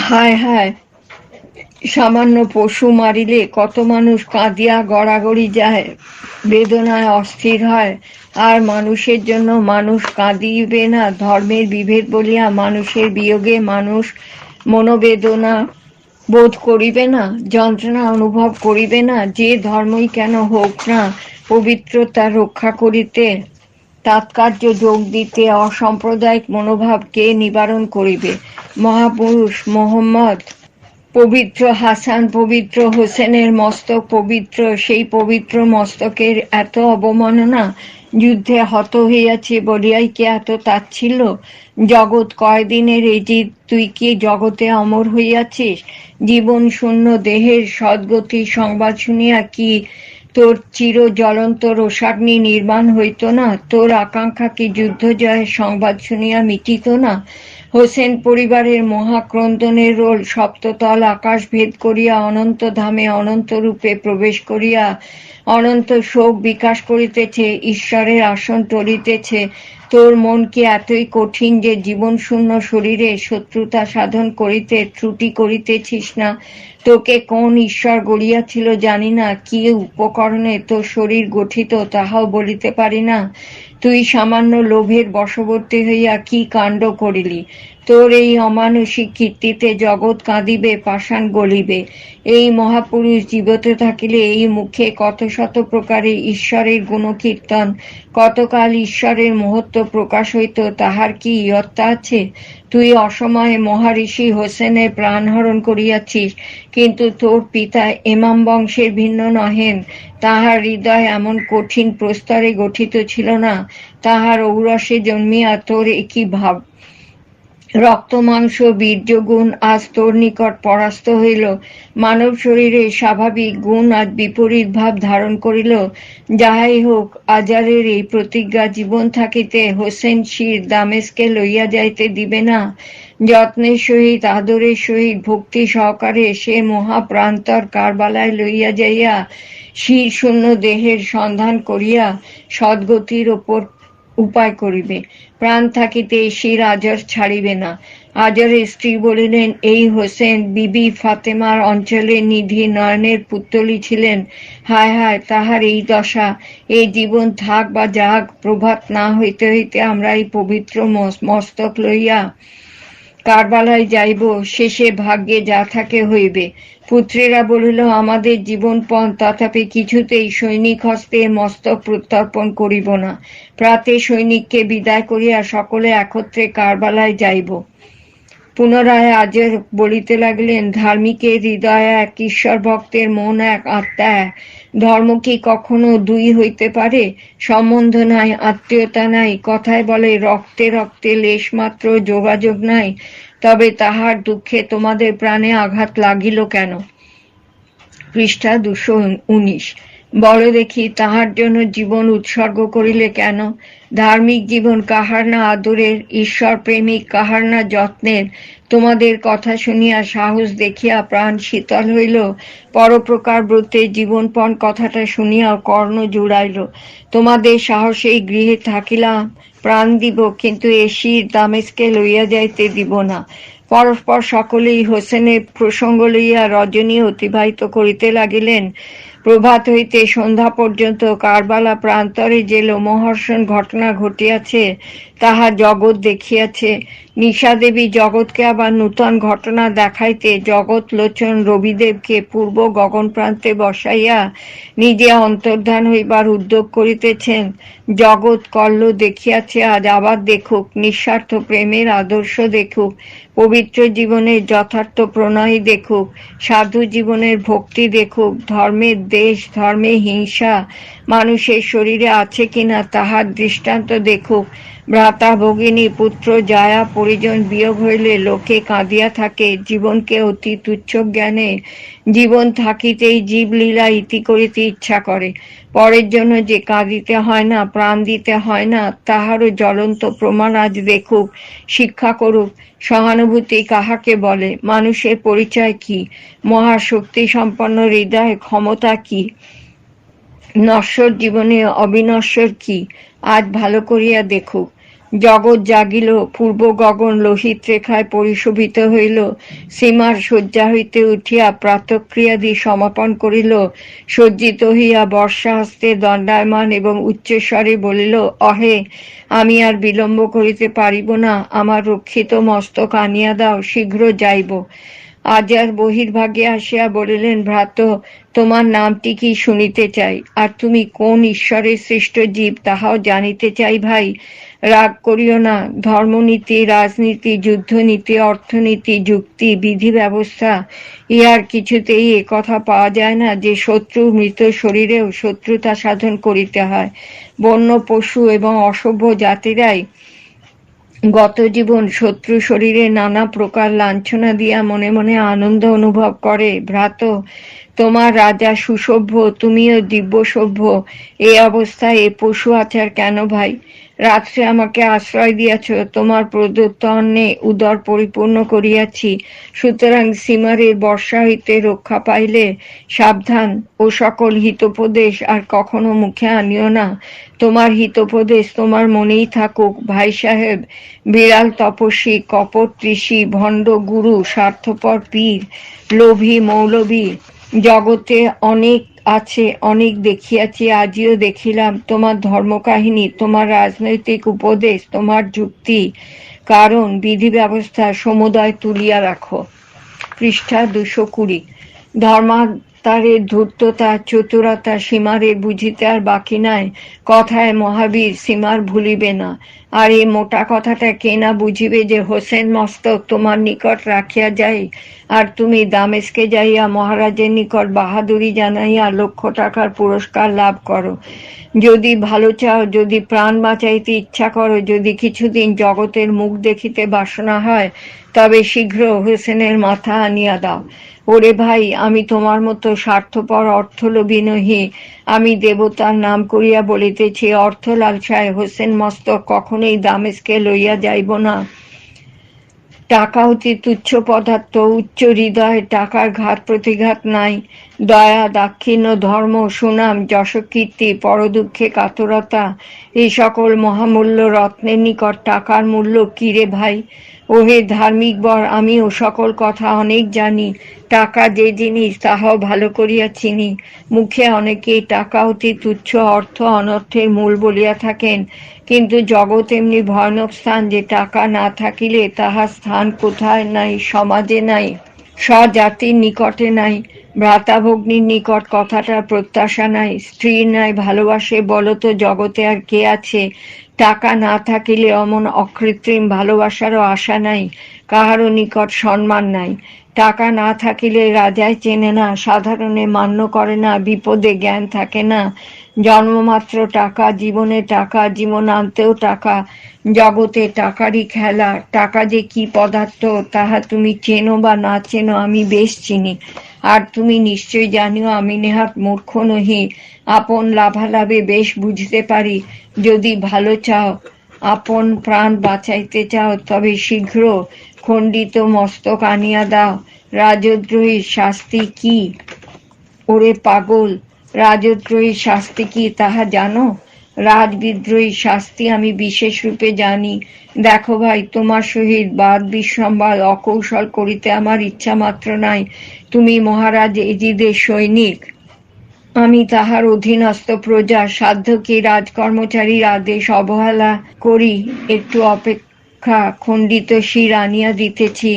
হায় হায়, সামান্য পশু মারিলে কত মানুষ কাঁদিয়া গড়াগড়ি যায়, বেদনায় অস্থির হয়। আর মানুষের জন্য মানুষ কাঁদিবে না? ধর্মের বিভেদ বলিয়া মানুষের বিয়োগে মানুষ মনোবেদনা বোধ করিবে না? যন্ত্রণা অনুভব করিবে না? যে ধর্মই কেন হোক না, পবিত্রতা রক্ষা করিতে, তাৎকার্য যোগ দিতে অসাম্প্রদায়িক মনোভাব কে নিবারণ করিবে? মহাপুরুষ মোহাম্মদ পবিত্র, হাসান পবিত্র, হোসেনের মস্তক পবিত্র। সেই পবিত্র মস্তকের এত অবমাননা? যুদ্ধে হত হইয়াছে বলিয়াই কি এত তাচ্ছিল্য? জগৎ কয়দিনের এজিদ, তুই কি জগতে অমর হইয়াছিস? জীবন শূন্য দেহের সদ্গতির সংবাদ শুনিয়া কি তোর চির জ্বলন্ত রোষাগ্নি নির্বাণ হইত না? তোর আকাঙ্ক্ষা কি যুদ্ধ জয়ের সংবাদ শুনিয়া মিটিত না? হোসেন পরিবারের মহাক্রন্দনের রোল সপ্ততল আকাশ ভেদ করিয়া অনন্ত ধামে অনন্ত রূপে প্রবেশ করিয়া অনন্ত শোক বিকাশ করিতেছে, ঈশ্বরের আসন টলিতেছে। তোর মন কি এতই কঠিন যে জীবন শূন্য শরীরে শত্রুতা সাধন করিতে ত্রুটি করিতেছিস না? তোকে কোন ঈশ্বর গড়িয়াছিল জানি না, কি উপকরণে তোর শরীর গঠিত তাহাও বলিতে পারি না। তুই সামান্য লোভের বশবর্তী হইয়া কি কাণ্ড করিলি? তোর এই অমানসিক কীর্তিতে জগৎ কাঁদিবে, পাষাণ গলিবে। এই মহাপুরুষ জীবিত থাকিলে এই মুখে কত শত প্রকারে ঈশ্বরের গুণকীর্তন, কতকাল ঈশ্বরের মহত্ব প্রকাশ হইত, তাহার কি ইয়ত্তা আছে? তুই অসময়ে মহারিষি হোসেনের প্রাণহরণ করিয়াছিস, কিন্তু তোর পিতা ইমাম বংশের ভিন্ন নহেন। তাহার হৃদয় এমন কঠিন প্রস্তরে গঠিত ছিল না। তাহার ঔরসে জন্মিয়া তোর একই ভাব। রক্ত মাংস বীর্য গুণ আজ তোর নিকট পরাস্ত হইল, মানব শরীরের স্বাভাবিক গুণ আজ বিপরীত ভাব ধারণ করিল। যাহাই হোক, আজারের এই প্রতিজ্ঞা জীবন থাকিতে হোসেন শির দামেস্কে লইয়া যাইতে দিবে না। যত্নের সহিত আদরের সহিত ভক্তি সহকারে সে মহাপ্রান্তর কারবালায় লইয়া যাইয়া শির শূন্য দেহের সন্ধান করিয়া সদ্গতির ওপর উপায় করিবে। প্রাণ থাকিতে শির আজর ছাড়িবে না। আজরের স্ত্রী বলিলেন, এই হোসেন বিবি ফাতেমার অঞ্চলে নিধি নয়নের পুত্তলি ছিলেন। হায় হায়, তাহার এই দশা! এই জীবন থাক বা যাক, প্রভাত না হইতে হইতে আমরা এই পবিত্র মস্তক লইয়া কারবালায় যাইব, শেষে ভাগ্যে যা থাকে হইবে। পুত্রেরা বলিল, আমাদের জীবনপণ, তথাপি কিছুতেই সৈনিক হস্তে মস্তক প্রত্যর্পণ করিব না। প্রাতে সৈনিককে বিদায় করিয়া সকলে একত্রে কারবালায় যাইব। পুনরায় আজর বলিতে লাগিলেন, ধার্মিকের হৃদয় এক, ঈশ্বর ভক্তের মন এক, আত্মা এক। ধর্ম কি কখনো দুই হইতে পারে? সম্বন্ধ নাই, আত্মীয়তা নাই, কথায় বলে রক্তে রক্তে লেশমাত্র যোগাযোগ নাই। তবে তাহার দুঃখে তোমাদের প্রাণে আঘাত লাগিল কেন? পৃষ্ঠা 219। বলো দেখি, তাহার জন্য জীবন উৎসর্গ করিলে কেন? ধার্মিক জীবন কাহার না আদরের, ঈশ্বর প্রেমিক কাহার না যত্নের। তোমাদের কথা শুনিয়া সাহস দেখিয়া প্রাণ শীতল হইল। পরোপকার ব্রতে জীবনপণ কথাটা শুনিয়া কর্ণ জুড়াইল। তোমাদের সাহসেই গৃহে থাকিলাম, প্রাণ দিব, কিন্তু এ শির দামেস্কে লইয়া যাইতে দিব না। পরস্পর সকলেই হোসেনের প্রসঙ্গ লইয়া রজনী অতিবাহিত করিতে লাগিলেন। প্রভাত হইতে সন্ধ্যা পর্যন্ত কারবালা প্রান্তরে যে লোমহর্ষণ ঘটনা ঘটিয়াছে তাহা জগৎ দেখিয়াছে। নিশাদেবী জগৎকে আবার নূতন ঘটনা দেখাইতে জগৎ লোচন রবিদেবকে পূর্ব গগন প্রান্তে বসাইয়া নিজে অন্তর্ধান হইবার উদ্যোগ করিতেছেন। জগৎ কল্ল দেখিয়াছে, আজ আবার দেখুক। নিঃস্বার্থ প্রেমের আদর্শ দেখুক, পবিত্র জীবনের যথার্থ প্রণয় দেখুক, সাধু জীবনের ভক্তি দেখুক, ধর্মের দেশ, ধর্মে হিংসা মানুষের শরীরে আছে কিনা তাহার দৃষ্টান্ত দেখুক। ভ্রাতা ভগিনী পুত্র জায়া পরিজন বিয়োগ হইলে লোকে কাঁদিয়া থাকে। জীবনকে অতি তুচ্ছ জ্ঞানে জীবন থাকিতেই জীবলীলা ইতি করিতে ইচ্ছা করে। পরের জন্য যে কাঁদিতে হয় না, প্রাণ দিতে হয় না, তাহারও জ্বলন্ত প্রমাণ আজ দেখুক, শিক্ষা করুক। সহানুভূতি কাহাকে বলে? মানুষের পরিচয় কি? মহাশক্তি সম্পন্ন হৃদয় ক্ষমতা কি? নশ্বর জীবনে অবিনশ্বর কি? আজ ভালো করিয়া দেখুক। জগৎ জাগিল, পূর্ব গগন লোহিত রেখায় পরিশোভিত হইল। সীমার শয্যা হইতে উঠিয়া প্রাতঃক্রিয়াদি সমাপন করিল। সজ্জিত হইয়া বর্ষা হস্তে দণ্ডায়মান এবং উচ্চস্বরে বলিল, অহে, আমি আর বিলম্ব করিতে পারিব না। আমার রক্ষিত মস্তক আনিয়া দাও, শীঘ্র যাইব। আজার বহির্ভাগে আসিয়া বলিলেন, ভ্রাত, তোমার নামটি কি শুনিতে চাই, আর তুমি কোন ঈশ্বরের সৃষ্ট জীব তাহাও জানিতে চাই। ভাই, রাগ করিও না। ধর্মনীতি, রাজনীতি, যুদ্ধনীতি, অর্থনীতি, যুক্তি, বিধি ব্যবস্থা, ইহার কিছুতেই একথা পাওয়া যায় না যে শত্রু মৃত শরীরেও শত্রুতা সাধন করিতে হয়। বন্য পশু এবং অসভ্য জাতিরাই গত জীবন শত্রু শরীরে নানা প্রকার লাঞ্ছনা দিয়া মনে মনে আনন্দ অনুভব করে। ভ্রাত, তোমার রাজা সুসভ্য, তুমিও দিব্য সভ্য, এ অবস্থায় এ পশু আচার কেন ভাই? রাত্রে আমাকে আশ্রয় দিয়াছ, তোমার প্রদত্ত অন্নে উদর পরিপূর্ণ করিয়াছি। সুতরাং সীমারের বর্ষা হইতে রক্ষা পাইলে সাবধান। ও সকল হিতোপদেশ আর কখনো মুখে আনিও না। তোমার হিতোপদেশ তোমার মনেই থাকুক। ভাই সাহেব, বিড়াল তপস্বী, কপট ঋষি, ভণ্ড গুরু, স্বার্থপর পীর, লোভী মৌলবী জগতে অনেক আছে, অনেক দেখিয়াছি, আজিও দেখিলাম। তোমার ধর্মকাহিনী, তোমার রাজনৈতিক উপদেশ, তোমার যুক্তি, কারণ, বিধি ব্যবস্থা সমুদয় তুলিয়া রাখো। পৃষ্ঠা 220। ডাক্তারের ধূর্ততা চতুরতা সীমারের বুঝিতে আর বাকি নাই। কথায় মহাবীর সীমার ভুলিবে না। আর এই মোটা কথাটা কে না বুঝিবে যে হোসেন মস্তক তোমার নিকট রাখিয়া যাই, আর তুমি দামেস্কে যাইয়া মহারাজের নিকট বাহাদুরি জানাইয়া 1,00,000 টাকার পুরস্কার লাভ করো। যদি ভালো চাও, যদি প্রাণ বাঁচাইতে ইচ্ছা করো, যদি কিছুদিন জগতের মুখ দেখিতে বাসনা হয়, তবে শীঘ্র হোসেনের মাথা আনিয়া দাও। ওরে ভাই, আমি তোমার মতো স্বার্থপর অর্থলোভী নহি। আমি দেবতার নাম করিয়া বলিতেছি, অর্থ লালসায় হোসেন মস্তক কখনোই দামেস্কে লইয়া যাইব না। টাকা অতি তুচ্ছ পদার্থ, উচ্চ হৃদয়, টাকার ঘাত প্রতিঘাত নাই। দয়া, দাক্ষিণ্য, ধর্ম, সুনাম, যশকীর্তি, পরদুঃখে কাতরতা, এই সকল মহামূল্য রত্নের নিকট টাকার মূল্য কি রে ভাই? ওহে ধার্মিক বর, আমি ও সকল কথা অনেক জানি। টাকা যে জিনিস তাহাও ভালো করিয়া চিনি। মুখে অনেকেই টাকা অতি তুচ্ছ, অর্থ অনর্থের মূল বলিয়া থাকেন, কিন্তু জগৎ এমনি ভয়ানক স্থান যে টাকা না থাকিলে তাহার স্থান কোথায় নাই, সমাজে নাই, স্বজাতির নিকটে নাই, ভ্রাতাভগ্নির নিকট কথাটার প্রত্যাশা নাই। স্ত্রীর নাই ভালোবাসে বলতো জগতে আর কে আছে? টাকা না থাকিলে অমন অকৃত্রিম ভালোবাসারও আশা নাই, কাহারও নিকট সম্মান নাই। টাকা না থাকিলে রাজায় চেনে না, সাধারণে মান্য করে না, বিপদে জ্ঞান থাকে না। জন্মমাত্র টাকা, জীবনে টাকা, জীবনান্তেও টাকা, জগতে টাকারই খেলা। টাকা যে কি পদার্থ তাহা তুমি চেনো বা না চেনো, আমি বেশ চিনি। আর তুমি নিশ্চয় জানিও আমি নেহাত মূর্খ নহি। আপন লাভালাভে বেশ বুঝতে পারি। যদি ভালো চাও, আপন প্রাণ বাঁচাইতে চাও, তবে শীঘ্র খণ্ডিত মস্তক আনিয়া দাও। রাজদ্রোহীর শাস্তি কি? ওরে পাগল, রাজদ্রোহীর শাস্তি কি তাহা জানো? রাজবিদ্রোহীর শাস্তি আমি বিশেষ রূপে জানি। দেখো ভাই, তোমার সহিত বাদ বিসম্বাদ অকৌশল করিতে আমার ইচ্ছা মাত্র নাই। তুমি মহারাজ এজিদের সৈনিক, আমি তাহার অধীনস্থ প্রজা। সাধ্য কি রাজকর্মচারীর আদেশ অবহেলা করি? একটু অপেক্ষা, খণ্ডিত শির আনিয়া দিতেছি।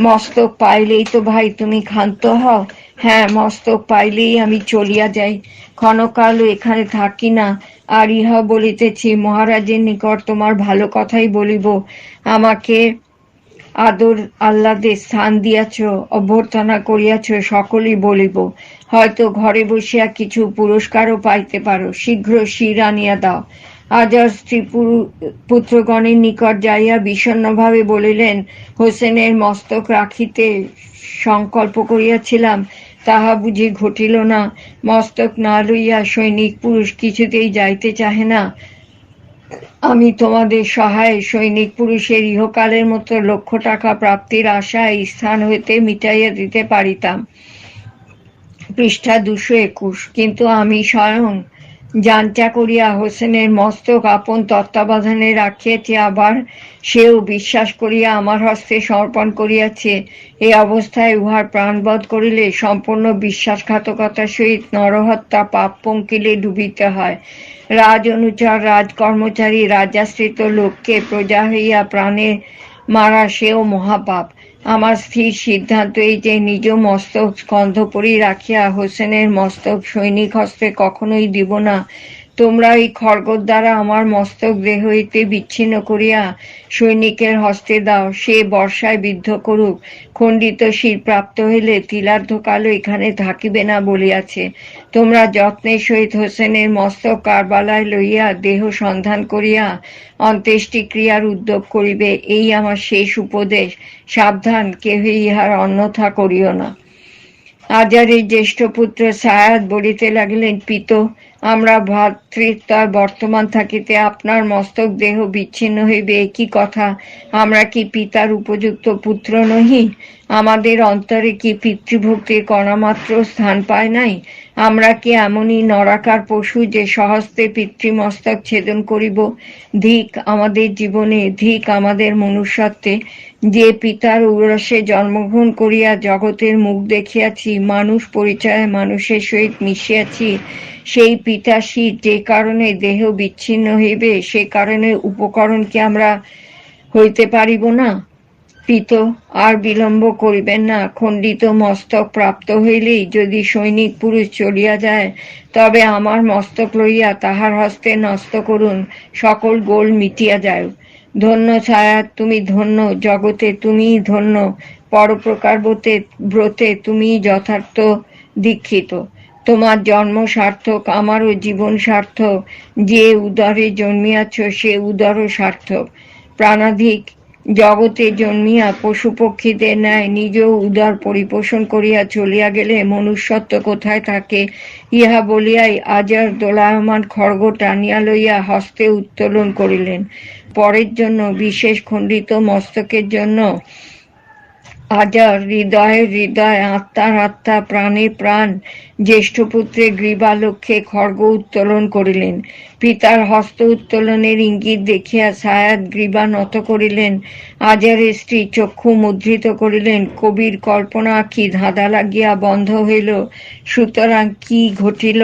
মস্তক পাইলেই তো ভাই তুমি ক্ষান্ত হও? হ্যাঁ, মস্তক পাইলেই আমি চলিয়া যাই, ক্ষণকাল এখানে থাকি না। আর ইহা বলিতেছি, মহারাজের নিকট তোমার ভালো কথাই বলিব। আমাকে আদর আহ্লাদে স্থান দিয়াছ, অভ্যর্থনা করিয়াছ, সকলই বলিব। হয়তো ঘরে বসিয়া কিছু পুরস্কারও পাইতে পারো। শীঘ্র শির আনিয়া দাও। আজর স্ত্রী পুত্রগণের নিকট যাইয়া বিষণ্ণভাবে বলিলেন, হোসেনের মস্তক রাখিতে সংকল্প করিয়াছিলাম, তাহা বুঝি ঘটিল না। মস্তক না লইয়া সৈনিক পুরুষ কিছুতেই যাইতে চাহে না। আমি তোমাদের সহায় সৈনিক পুরুষের ইহকালের মতো 1,00,000 টাকা প্রাপ্তির আশা এই স্থান হইতে মিটাইয়া দিতে পারিতাম। পৃষ্ঠা 221। কিন্তু আমি স্বয়ং যাঞ্চা করিয়া হোসেনের মস্তক আপন তত্ত্বাবধানে রাখিয়াছি, আবার সেও বিশ্বাস করিয়া আমার হস্তে সমর্পণ করিয়াছে। এই অবস্থায় উহার প্রাণবধ করিলে সম্পূর্ণ বিশ্বাসঘাতকতার সহিত নরহত্যা পাপ পঙ্কিলে ডুবিতে হয়। রাজ অনুচর, রাজকর্মচারী, রাজাশ্রিত লোককে প্রজা হইয়া প্রাণে মারা সেও মহাপাপ। আমার স্থির সিদ্ধান্ত এই যে নিজ মস্তক স্কন্ধপুরী রাখিয়া হোসেনের মস্তক সৈনিক হস্তে কখনোই দিব না। তোমরা এই খড়গর দ্বারা আমার মস্তক দেহ হইতে বিচ্ছিন্ন করিয়া সৈনিকের হস্তে দাও, সে বর্ষায় বিদ্ধ করুক। খণ্ডিত শির প্রাপ্ত হইলে তিলার্ধকালও এখানে থাকিবে না বলিয়াছে। তোমরা যত্নের সহিত হোসেনের মস্তক কারবালায় লইয়া দেহ সন্ধান করিয়া অন্ত্যেষ্টিক্রিয়ার উদ্যোগ করিবে। এই আমার শেষ উপদেশ। সাবধান, কেহই ইহার অন্যথা করিও না। আজারের জ্যেষ্ঠ পুত্র সায়াদ বলিতে লাগিলেন, পিত, আমরা ভ্রাতৃত্বর বর্তমান থাকিতে আপনার মস্তক দেহ বিচ্ছিন্ন হইবে একই কথা। আমরা কি পিতার উপযুক্ত পুত্র নহি? আমাদের অন্তরে কি পিতৃভক্তির কণামাত্র স্থান পায় নাই? আমরা কি এমনই নরাকার পশু যে সহস্তে পিতৃমস্তক ছেদন করিব? ধিক আমাদের জীবনে, ধিক আমাদের মনুষ্যত্বে। যে পিতার ঔরসে জন্মগ্রহণ করিয়া জগতের মুখ দেখিয়াছি, মানুষ পরিচয়ে মানুষের সহিত মিশিয়াছি, সেই পিতাশীর যে কারণে দেহ বিচ্ছিন্ন হইবে, সে কারণে উপকরণ কি আমরা হইতে পারিব না? পিত, আর বিলম্ব করিবেন না। খণ্ডিত মস্তক প্রাপ্ত হইলেই যদি সৈনিক পুরুষ চলিয়া যায়, তবে আমার মস্তক লইয়া তাহার হস্তে নষ্ট করুন, সকল গোল মিটিয়া যায়। ধন্য ছায়া, তুমি ধন্য, জগতে তুমিই ধন্য, পরপ্রকার ব্রতে তুমিই যথার্থ দীক্ষিত। তোমার জন্ম সার্থক, আমারও জীবন সার্থক। যে উদরে জন্মিয়াছ সে উদরও সার্থক। প্রাণাধিক জগতে জন্মিয়া পশু পক্ষীদের ন্যায় নিজ উদর পরিপোষণ করিয়া চলিয়া গেলে মনুষ্যত্ব কোথায় থাকে? ইহা বলিয়াই আজর দোলায়মান খড়গ টানিয়া লইয়া হস্তে উত্তোলন করিলেন। পরের জন্য, বিশেষ খণ্ডিত মস্তকের জন্য আজর হৃদয়ের হৃদয়, আত্মার আত্মা, প্রাণে প্রাণ, জ্যেষ্ঠপুত্রে গ্রীবালক্ষ্যে খড়গ উত্তোলন করিলেন। পিতার হস্ত উত্তোলনের ইঙ্গিত দেখিয়া সায়াদ গ্রীবা নত করিলেন। আজরের স্ত্রী চক্ষু মুদ্রিত করিলেন। কবির কল্পনা আঁখি ধাঁধা লাগিয়া বন্ধ হইল। সুতরাং কি ঘটিল,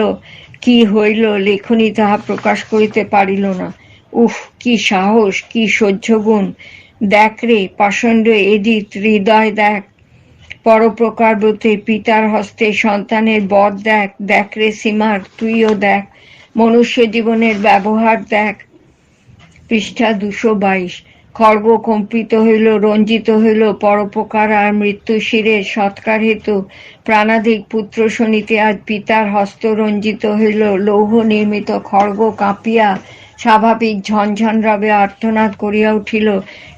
কি হইল, লেখনী তাহা প্রকাশ করিতে পারিল না। উফ, কি সাহস, কি সহ্যগুণ! দেখ রে পাষণ্ড এডিথ, হৃদয় দেখ, পরোপকার ব্রতে পিতার হস্তে সন্তানের বধ দেখ। দেখ রে সীমার, তুইও দেখ, মনুষ্য জীবনের ব্যবহার দেখ। পৃষ্ঠা 222। খড়গ কম্পিত হইল, রঞ্জিত হইল। পরোপকার আর মৃত্যু শিরের সৎকার হেতু প্রাণাধিক পুত্র শোনিতে আজ পিতার হস্ত রঞ্জিত হইল। লৌহ নির্মিত খড়গ কাঁপিয়া স্বাভাবিক ঝনঝন রবে আর্তনাদ করিয়া উঠিল,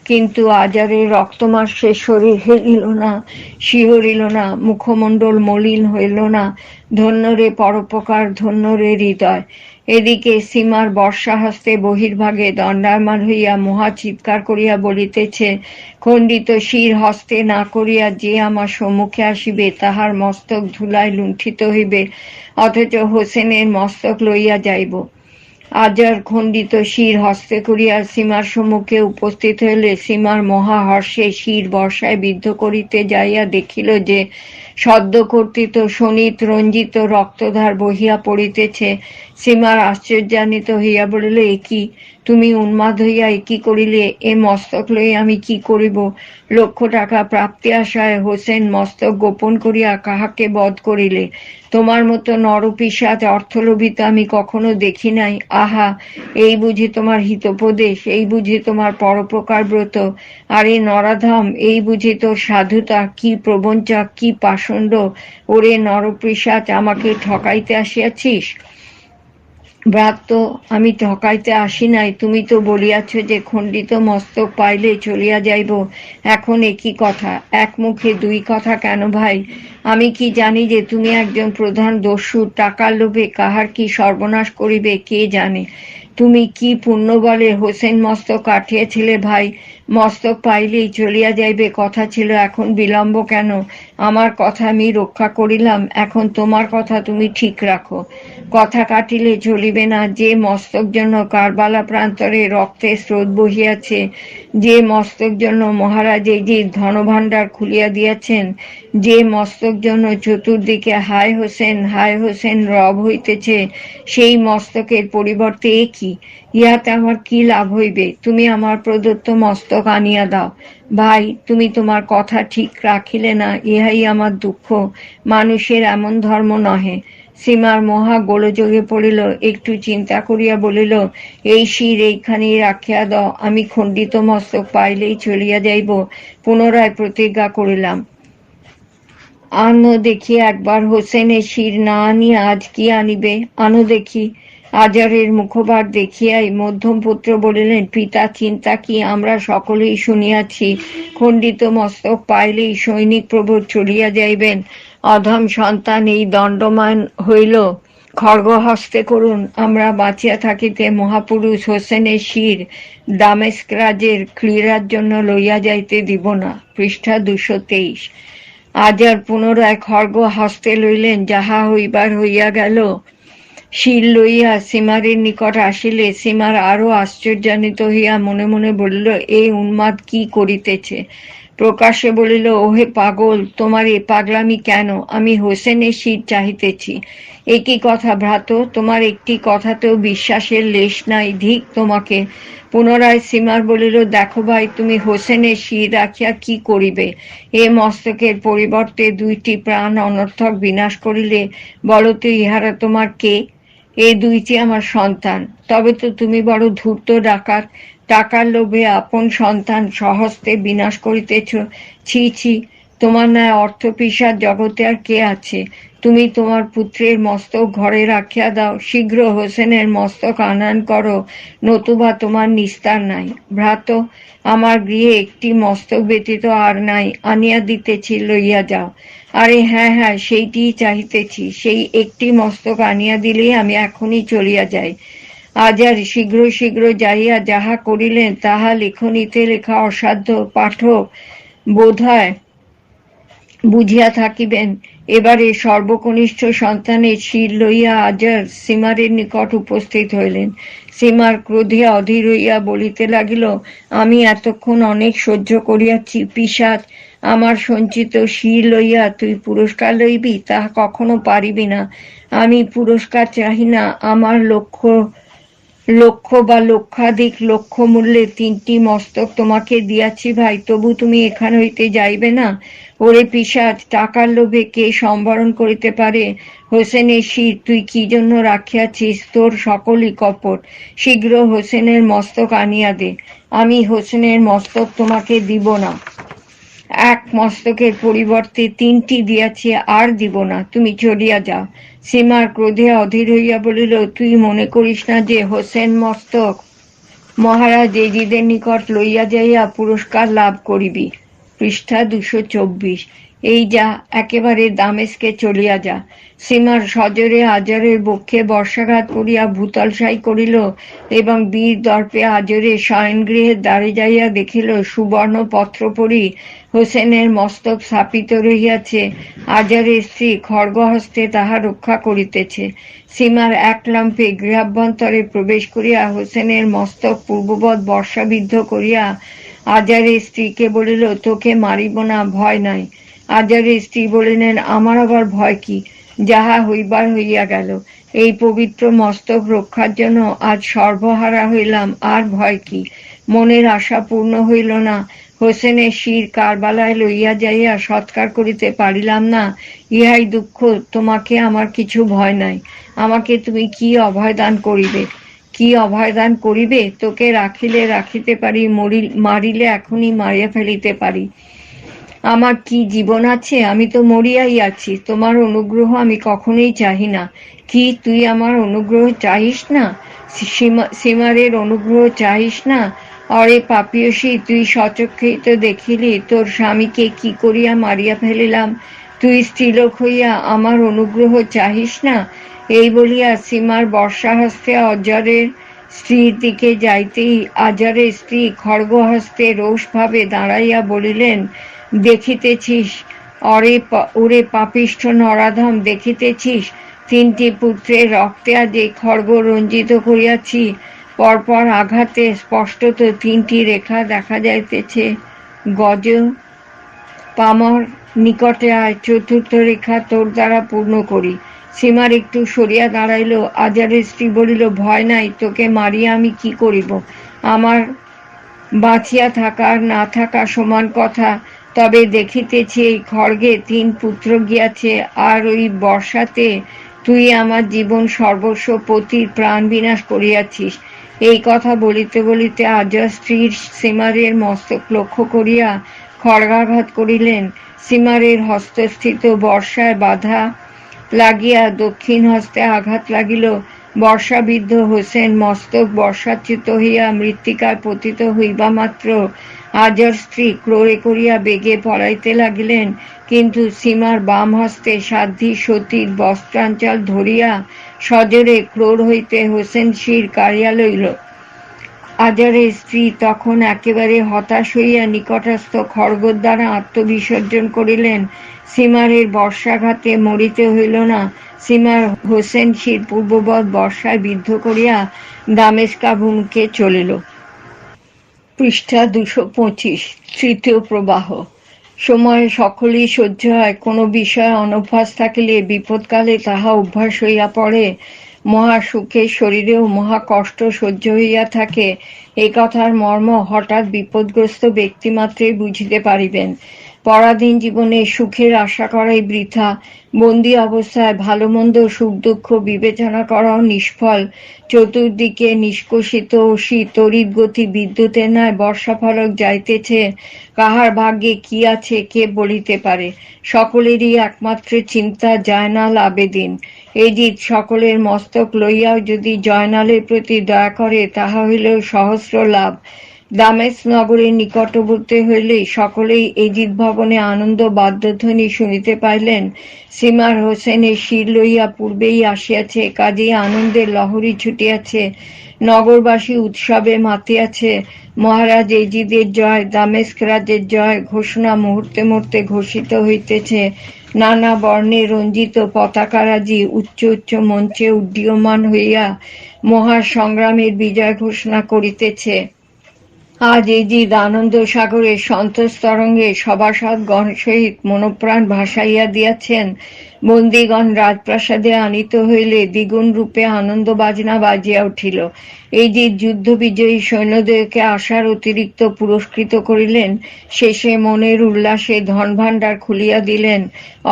কিন্তু আজারের রক্তমাংসে শরীর হেলিল না, শিহরিল না, মুখমণ্ডল মলিন হইল না। ধন্য রে পরোপকার, ধন্য রে হৃদয়। এদিকে সীমার বর্ষাহস্তে বহির্ভাগে দণ্ডায়মান হইয়া মহা চিৎকার করিয়া বলিতেছে, খণ্ডিত শির হস্তে না করিয়া যে আমার সম্মুখে আসিবে তাহার মস্তক ধুলায় লুণ্ঠিত হইবে, অথচ হোসেনের মস্তক লইয়া যাইব। আজর খণ্ডিত শির হস্তে করিয়া সীমার সম্মুখে উপস্থিত হইলে সীমার মহাহর্ষে শির বর্ষায় বিদ্ধ করিতে যাইয়া দেখিল যে সদ্য কর্তৃত শোণিত রঞ্জিত রক্তধার বহিয়া পড়িতেছে। সীমার আশ্চর্যান্বিত হইয়া বলিল, এ কি? তুমি উন্মাদ হইয়া এ কি করিলে? এ মস্তক লইয়া আমি কি করিব? 1,00,000 টাকা প্রাপ্তি আশায় হোসেন মস্তক গোপন করিয়া কাহাকে বধ করিলে? তোমার মতো নরপিশাচ অর্থলোভিত আমি কখনো দেখি নাই। আহা, এই বুঝি তোমার হিতোপদেশ, এই বুঝি তোমার পরোপকার ব্রত। আরে নরাধম, এই বুঝি তোর সাধুতা! কি প্রবঞ্চক, কি পাষণ্ড! ওরে নরপিশাচ, আমাকে ঠকাইতে আসিয়াছিস? ব্রাত্য, আমি ঠকাইতে আসি নাই। তুমি তো বলিয়াছ যে খণ্ডিত মস্তক পাইলে চলিয়া যাইব। এখন একই কথা, এক মুখে দুই কথা কেন ভাই? আমি কি জানি যে তুমি একজন প্রধান দস্যু, টাকার লোভে কাহার কি সর্বনাশ করিবে কে জানে। তুমি কি পুণ্য বলে হোসেন মস্তক কাটিয়েছিলে ভাই? মস্তক পাইলেই চলিয়া যাইবে কথা ছিল, এখন বিলম্ব কেন? আমার কথা আমি রক্ষা করিলাম, এখন তোমার কথা তুমি ঠিক রাখো। কথা কাটিলে চলিবে না। যে মস্তক জন্য কারবালা প্রান্তরে রক্তের স্রোত বহিয়াছে, যে মস্তক জন্য মহারাজ এজিদ ধনভাণ্ডার খুলিয়া দিয়াছেন, যে মস্তক জন্য চতুর্দিকে হায় হোসেন রব হইতেছে, সেই মস্তকের পরিবর্তে এ কি? ইহাতে আমার কি লাভ হইবে? তুমি আমার প্রদত্ত মস্তক আনিয়া দাও। ভাই, তুমি তোমার কথা ঠিক রাখিলে না, ইহাই আমার দুঃখ। মানুষের এমন ধর্ম নহে। সীমার মহা গোলযোগে পড়িল, একটু চিন্তা করিয়া বলিল, এই শির এইখানেই রাখিয়া দাও, আমি খণ্ডিত মস্তক পাইলেই চলিয়া যাইব। পুনরায় প্রতিজ্ঞা করিলাম। আনো দেখি একবার হোসেনের শির না আনিয়া আজ কি আনিবে? আনো দেখি। আজরের মুখভার দেখিয়াই মধ্যম পুত্র বলিলেন, পিতা চিন্তা কি আমরা সকলেই শুনিয়াছি। খণ্ডিত মস্তক পাইলেই সৈনিক প্রভু চলিয়া যাইবেন। অধম সন্তান এই দণ্ডমান হইল, খড়গ হস্তে করুন। আমরা বাঁচিয়া থাকিতে মহাপুরুষ হোসেনের শির দামেস্ক রাজের ক্রীড়ার জন্য লইয়া যাইতে দিব না। পৃষ্ঠা 223। আজর পুনরায় খড়গ হস্তে লইলেন। যাহা হইবার হইয়া গেল। শির লইয়া সীমারের নিকট আসিলে সীমার আরো আশ্চর্যান্বিত হইয়া মনে মনে বলিল, এই উন্মাদ কি করিতেছে? প্রকাশ্যে বলিল, ওহে পাগল, তোমার এ পাগলামি কেন? আমি হোসেনের শির চাহিতেছি। একই কথা ভ্রাত, তোমার একটি কথাতেও বিশ্বাসের লেশ নাই, ধিক তোমাকে। পুনরায় সীমার বলিল, দেখো ভাই, তুমি হোসেনের শির রাখিয়া কি করিবে? এ মস্তকের পরিবর্তে 2টি প্রাণ অনর্থক বিনাশ করিলে বলো তো ইহারা তোমার কে? এ 2টি আমার সন্তান। তবে তো তুমি বড় ধূর্ত ডাকাত, টাকার লোভে আপন সন্তান স্বহস্তে বিনাশ করিতেছ। ছি ছি, তোমার ন্যায় অর্থপিশাচ জগতে আর কে আছে? তুমি তোমার পুত্রের মস্তক ঘরে রাখিয়া দাও, শীঘ্র হোসেনের মস্তক আনয়ন করো, নতুবা তোমার নিস্তার নাই। ভ্রাত, আমার গৃহে একটি মস্তক ব্যতীত আর নাই, আনিয়া দিতেছি, লইয়া যাও। আরে হ্যাঁ হ্যাঁ, সেইটিই চাহিতেছি, সেই একটি মস্তক আনিয়া দিলেই আমি এখনই চলিয়া যাই। আজ আর শীঘ্র শীঘ্র যাইয়া যাহা করিলেন তাহা লেখনীতে লেখা অসাধ্য, পাঠক বোধহয় বুঝিয়া থাকিবেন। এবারে সর্বকনিষ্ঠ সন্তানের শির লইয়া আজর সীমারের নিকট উপস্থিত হইলেন। সীমার ক্রোধে অধীর হইয়া বলিতে লাগিল, আমি এতক্ষণ অনেক সহ্য করিয়াছি, পিশাচ, আমার সঞ্চিত শির লইয়া তুই পুরস্কার লইবি? তাহা কখনো পারিবি না। আমি পুরস্কার চাহি না, আমার লক্ষ বা লক্ষাধিক লক্ষ মূল্যে 3টি মস্তক তোমাকে দিয়াছি ভাই, তবু তুমি এখান হইতে যাইবে না? ওরে পিশাচ, টাকার লোভে কে সম্বরণ করিতে পারে হোসেনের শির তুই কি জন্য রাখিয়াছিস? তোর সকলই কপট। শীঘ্র হোসেনের মস্তক আনিয়া দে। আমি হোসেনের মস্তক তোমাকে দিব না। এক মস্তকের পরিবর্তে 3টি দিয়াছি, আর দিব না, তুমি চলিয়া যাও। সীমার ক্রোধে অধীর হইয়া বলিল, তুই মনে করিস না যে হোসেন মস্তক মহারাজ এজিদের নিকট লইয়া যাইয়া পুরস্কার লাভ করিবি? পৃষ্ঠা 224। এই যা, একেবারে দামেস্কে চলিয়া যা। সীমার সজোরে আজরের বক্ষে বর্ষাঘাত করিয়া ভূতলশায়ী করিল এবং বীর দর্পে আজরের শয়নগৃহের দ্বারে যাইয়া দেখিল সুবর্ণ পত্রপরি হোসেনের মস্তক স্থাপিত রহিয়াছে। আজরের স্ত্রী খড়গহস্তে তাহা রক্ষা করিতেছে। সীমার এক লম্পে গৃহাভ্যন্তরে প্রবেশ করিয়া হোসেনের মস্তক পূর্ববৎ বর্ষাবিদ্ধ করিয়া আজরের স্ত্রীকে বলিল, তোকে মারিব না, ভয় নাই। আজরের স্ত্রী বলিলেন, আমার আবার ভয় কি? যাহা হইবার হইয়া গেল। এই পবিত্র মস্তক রক্ষার জন্য আজ সর্বহারা হইলাম, আর ভয় কি? মনের আশা পূর্ণ হইল না। হোসেনের শির কারবালায় লইয়া যাইয়া সৎকার করিতে পারিলাম না, ইহাই দুঃখ। তোমাকে আমার কিছু ভয় নাই। আমাকে তুমি কি অভয়দান করিবে? কি অভয়দান করিবে? তোকে রাখিলে রাখিতে পারি, মারিলে এখনই মারিয়া ফেলিতে পারি। আমার কি জীবন আছে? আমি তো মরিয়াই আছি। তোমার অনুগ্রহ আমি কখনোই চাহি না। কি তুই আমার অনুগ্রহ চাহিস না? সীমারের অনুগ্রহ চাহিস না? অরে পাপিয়সী, তুই স্বচক্ষেই তো দেখিলি তোর স্বামীকে কি করিয়া মারিয়া ফেলিলাম। তুই স্ত্রীলোক হইয়া আমার অনুগ্রহ চাহিস না? এই বলিয়া সীমার বর্ষাহস্তে অজরের স্ত্রীর দিকে যাইতেই আজরের স্ত্রী খড়গহস্তে রোষভাবে দাঁড়াইয়া বলিলেন, দেখিতেছিস ওরে পাপিষ্ঠ নরাধম, দেখিতেছিস 3টি পুত্রের রক্তে আজ এই খড়গ রঞ্জিত করিয়াছি। পরপর আঘাতে স্পষ্টত 3টি রেখা দেখা যাইতেছে। গজ, পামর, নিকটে আয়, 4র্থ রেখা তোর দ্বারা পূর্ণ করি। সীমার একটু সরিয়া দাঁড়াইল। আজরের স্ত্রী বলিল, ভয় নাই, তোকে মারিয়া আমি কি করিব? আমার বাঁচিয়া থাকা আর না থাকা সমান কথা। তবে দেখিতেছি এই খড়গে 3 পুত্র গিয়াছে, আর ওই বর্ষাতে তুই আমার জীবন সর্বস্ব পতির প্রাণ বিনাশ করিয়াছিস। এই কথা বলিতে বলিতে আজর স্ত্রীর সীমারের মস্তক লক্ষ্য করিয়া খড়গাঘাত করিলেন। সীমারের হস্তস্থিত বর্ষায় বাধা লাগিয়া দক্ষিণ হস্তে আঘাত লাগিল। বর্ষাবিদ্ধ হোসেন মস্তক বর্ষাচ্যুত হইয়া মৃত্তিকায় পতিত হইবা মাত্র আজর স্ত্রী ক্রোড়ে করিয়া বেগে পলাইতে লাগিলেন, কিন্তু সীমার বাম হস্তে সাধ্বী সতীর বস্ত্রাঞ্চল ধরিয়া সজোরে ক্রোড় হইতে হোসেন শির কাড়িয়া লইল। আজরের স্ত্রী তখন একেবারে হতাশ হইয়া নিকটস্থ খড়গের দ্বারা আত্মবিসর্জন করিলেন। সীমারের বর্ষাঘাতে মরিতে হইল না। সীমার হোসেন শির পূর্ববৎ বর্ষায় বিদ্ধ করিয়া দামেস্কাভিমুখে চলিল। পৃষ্ঠা 225। তৃতীয় প্রবাহ। সময়ে সকলই সহ্য হয়, কোনো বিষয়ে অনভ্যাস থাকিলে বিপদকালে তাহা অভ্যাস হইয়া পড়ে। মহা সুখে শরীরেও মহা কষ্ট সহ্য হইয়া থাকে, এ কথার মর্ম হঠাৎ বিপদগ্রস্ত ব্যক্তিমাত্রই বুঝিতে পারিবেন। পরাধীন জীবনে সুখের আশা করাই বৃথা। বন্দী অবস্থায় ভালো মন্দ সুখ দুঃখ বিবেচনা করাও নিষ্ফল। চতুর্দিকে নিষ্কষিত অসি তড়িৎ গতি বিদ্যুতের ন্যায় বর্ষাফলক যাইতেছে, কাহার ভাগ্যে কি আছে কে বলিতে পারে। সকলেরই একমাত্র চিন্তা জয়নাল আবেদিন। এজিদ সকলের মস্তক লইয়াও যদি জয়নালের প্রতি দয়া করে, তাহা হইলেও সহস্র লাভ। দামেস্ক নগরের নিকটবর্তী হইলেই সকলেই এজিদ ভবনে আনন্দ বাদ্যধ্বনি শুনিতে পাইলেন। সিমার হোসেনের শির লইয়া পূর্বেই আসিয়াছে, কাজেই আনন্দের লহরী ছুটিয়াছে, নগরবাসী উৎসবে মাতিয়াছে। মহারাজ এজিদের জয়, দামেস্ক রাজ্যের জয় ঘোষণা মুহূর্তে মুহূর্তে ঘোষিত হইতেছে। নানা বর্ণে রঞ্জিত পতাকারাজি উচ্চ উচ্চ মঞ্চে উড্ডীয়মান হইয়া মহাসংগ্রামের বিজয় ঘোষণা করিতেছে। আজ এজিদ আনন্দ সাগরের সন্তোষ তরঙ্গে সভাসদগণ সহিত মনোপ্রাণ ভাসাইয়া দিয়াছেন। বন্দীগণ রাজপ্রাসাদে আনিত হইলে দ্বিগুণ রূপে আনন্দ বাজনা বাজিয়া উঠিল। এজিদ যুদ্ধ বিজয়ী সৈন্যদেরকে আশার অতিরিক্ত পুরস্কৃত করিলেন। শেষে মনের উল্লাসে ধনভাণ্ডার খুলিয়া দিলেন।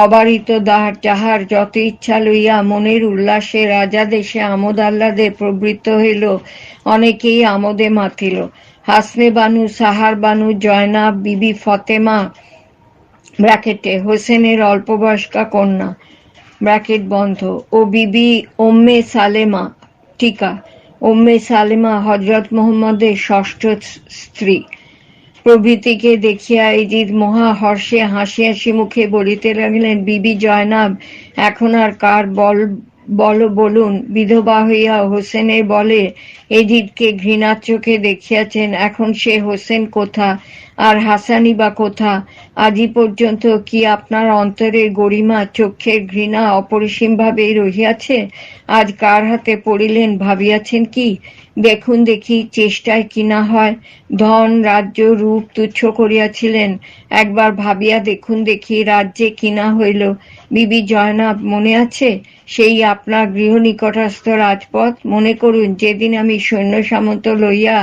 অবারিত দ্বার যাহার যত ইচ্ছা লইয়া মনের উল্লাসে রাজা দেশে আমোদ আহ্লাদে প্রবৃত্ত হইল, অনেকেই আমোদে মাতিল। হাসনে বানু, সাহার বানু, জয়নাব, বিবি ফতেমা ব্র্যাকেটে হোসেনের অল্পবয়স্কা কন্যা ব্র্যাকেট বন্ধ ও বিবি ওম্মে সালেমা টিকা ওম্মে সালেমা হযরত মুহাম্মদের ষষ্ঠ স্ত্রী প্রভৃতিকে দেখিয়া এজিদ মহা হর্ষে হাসি হাসি মুখে বলিতে লাগিলেন, বিবি জয়নাব, এখন আর কার বলুন। বিধবা হইয়া হোসেনের বলে এজিদকে ঘৃণার চোখে দেখিয়াছেন, এখন সে হোসেন কোথা, আর হাসানি বা কোথা? আজই পর্যন্ত কি আপনার অন্তরের গরিমা চক্ষের ঘৃণা অপরিসীমভাবেই রহিয়াছে? আজ কার হাতে পড়িলেন ভাবিয়াছেন কি? দেখুন দেখি চেষ্টায় কিনা হয়। ধন রাজ্য রূপ তুচ্ছ করিয়াছিলেন, একবার ভাবিয়া দেখুন দেখি রাজ্যে কিনা হইল। বিবি জয়নাব মনে আছে? সেই আপনার গৃহ নিকটস্থ রাজপথ মনে করুন, যেদিন আমি সৈন্য সামন্ত লইয়া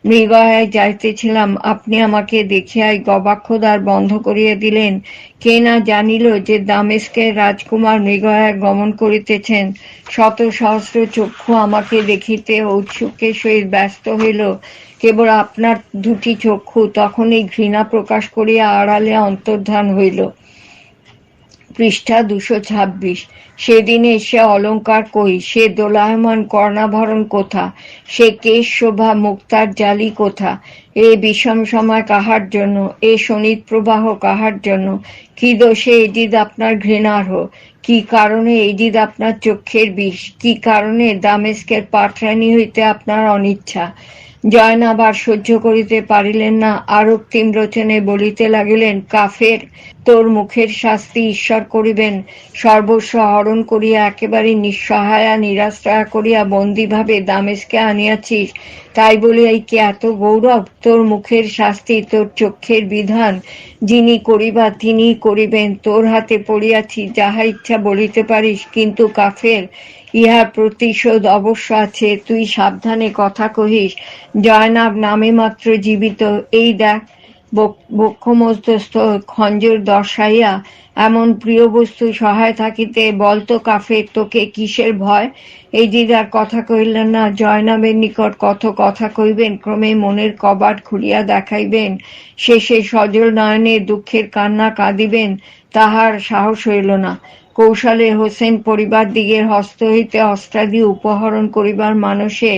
মৃগয়ায় যাইতেছিলাম, আপনি আমাকে দেখিয়াই গবাক্ষদ্বার বন্ধ করিয়া দিলেন। কে না জানিল যে দামেস্কের রাজকুমার মৃগয়ায় গমন করিতেছেন। শত সহস্র চক্ষু আমাকে দেখিতে ঔৎসুক্যের সহিত ব্যস্ত হইল, কেবল আপনার দুটি চক্ষু তখনই ঘৃণা প্রকাশ করিয়া আড়ালে অন্তর্ধান হইল। পৃষ্ঠা 226। সেদিনে সে অলঙ্কার কই, সে দোলায়মান কর্ণাভরণ কোথা, সে কেশ শোভা মুক্তার জালি কোথা? এ বিষম সময় কাহার জন্য, এ শোণিত প্রবাহ কাহার জন্য? কি দোষে এজিদ আপনার ঘৃণার্হ? কি কারণে এজিদ আপনার চক্ষের বিষ? কি কারণে দামেস্কের পাটরানী হইতে আপনার অনিচ্ছা? জয়নাব আর সহ্য করিতে পারিলেন না, আরক্তিম রচনে বলিতে লাগিলেন, কাফের, তোর মুখের শাস্তি ঈশ্বর করিবেন। সর্বস্ব হরণ করিয়া একেবারে নিঃসহায়া নিরাশ্রয়া করিয়া বন্দীভাবে দামেস্কে আনিয়াছিস, তাই বলিয়াই কি এত গৌরব? তোর মুখের শাস্তি তোর চক্ষের বিধান, যিনি করিবা তিনিই করিবেন। তোর হাতে পড়িয়াছি, যাহা ইচ্ছা বলিতে পারিস, কিন্তু কাফের, ইহার প্রতিশোধ অবশ্য আছে। তুই সাবধানে কথা কহিস। জয়নাব নামে মাত্র জীবিত, এই দেখ বক্ষমস্তস্থ খঞ্জর দর্শাইয়া এমন প্রিয় বস্তু সহায় থাকিতে বলতো কাফের, তোকে কিসের ভয়? এজিদ আর কথা কহিলেন না। জয়নাবের নিকট কত কথা কহিবেন, ক্রমে মনের কবাট খুলিয়া দেখাইবেন, শেষে সজল নয়নে দুঃখের কান্না কাঁদিবেন, তাহার সাহস হইল না। কৌশলে হোসেন পরিবার দিগের হস্ত হইতে অস্ত্রাদি উপহরণ করিবার মানসে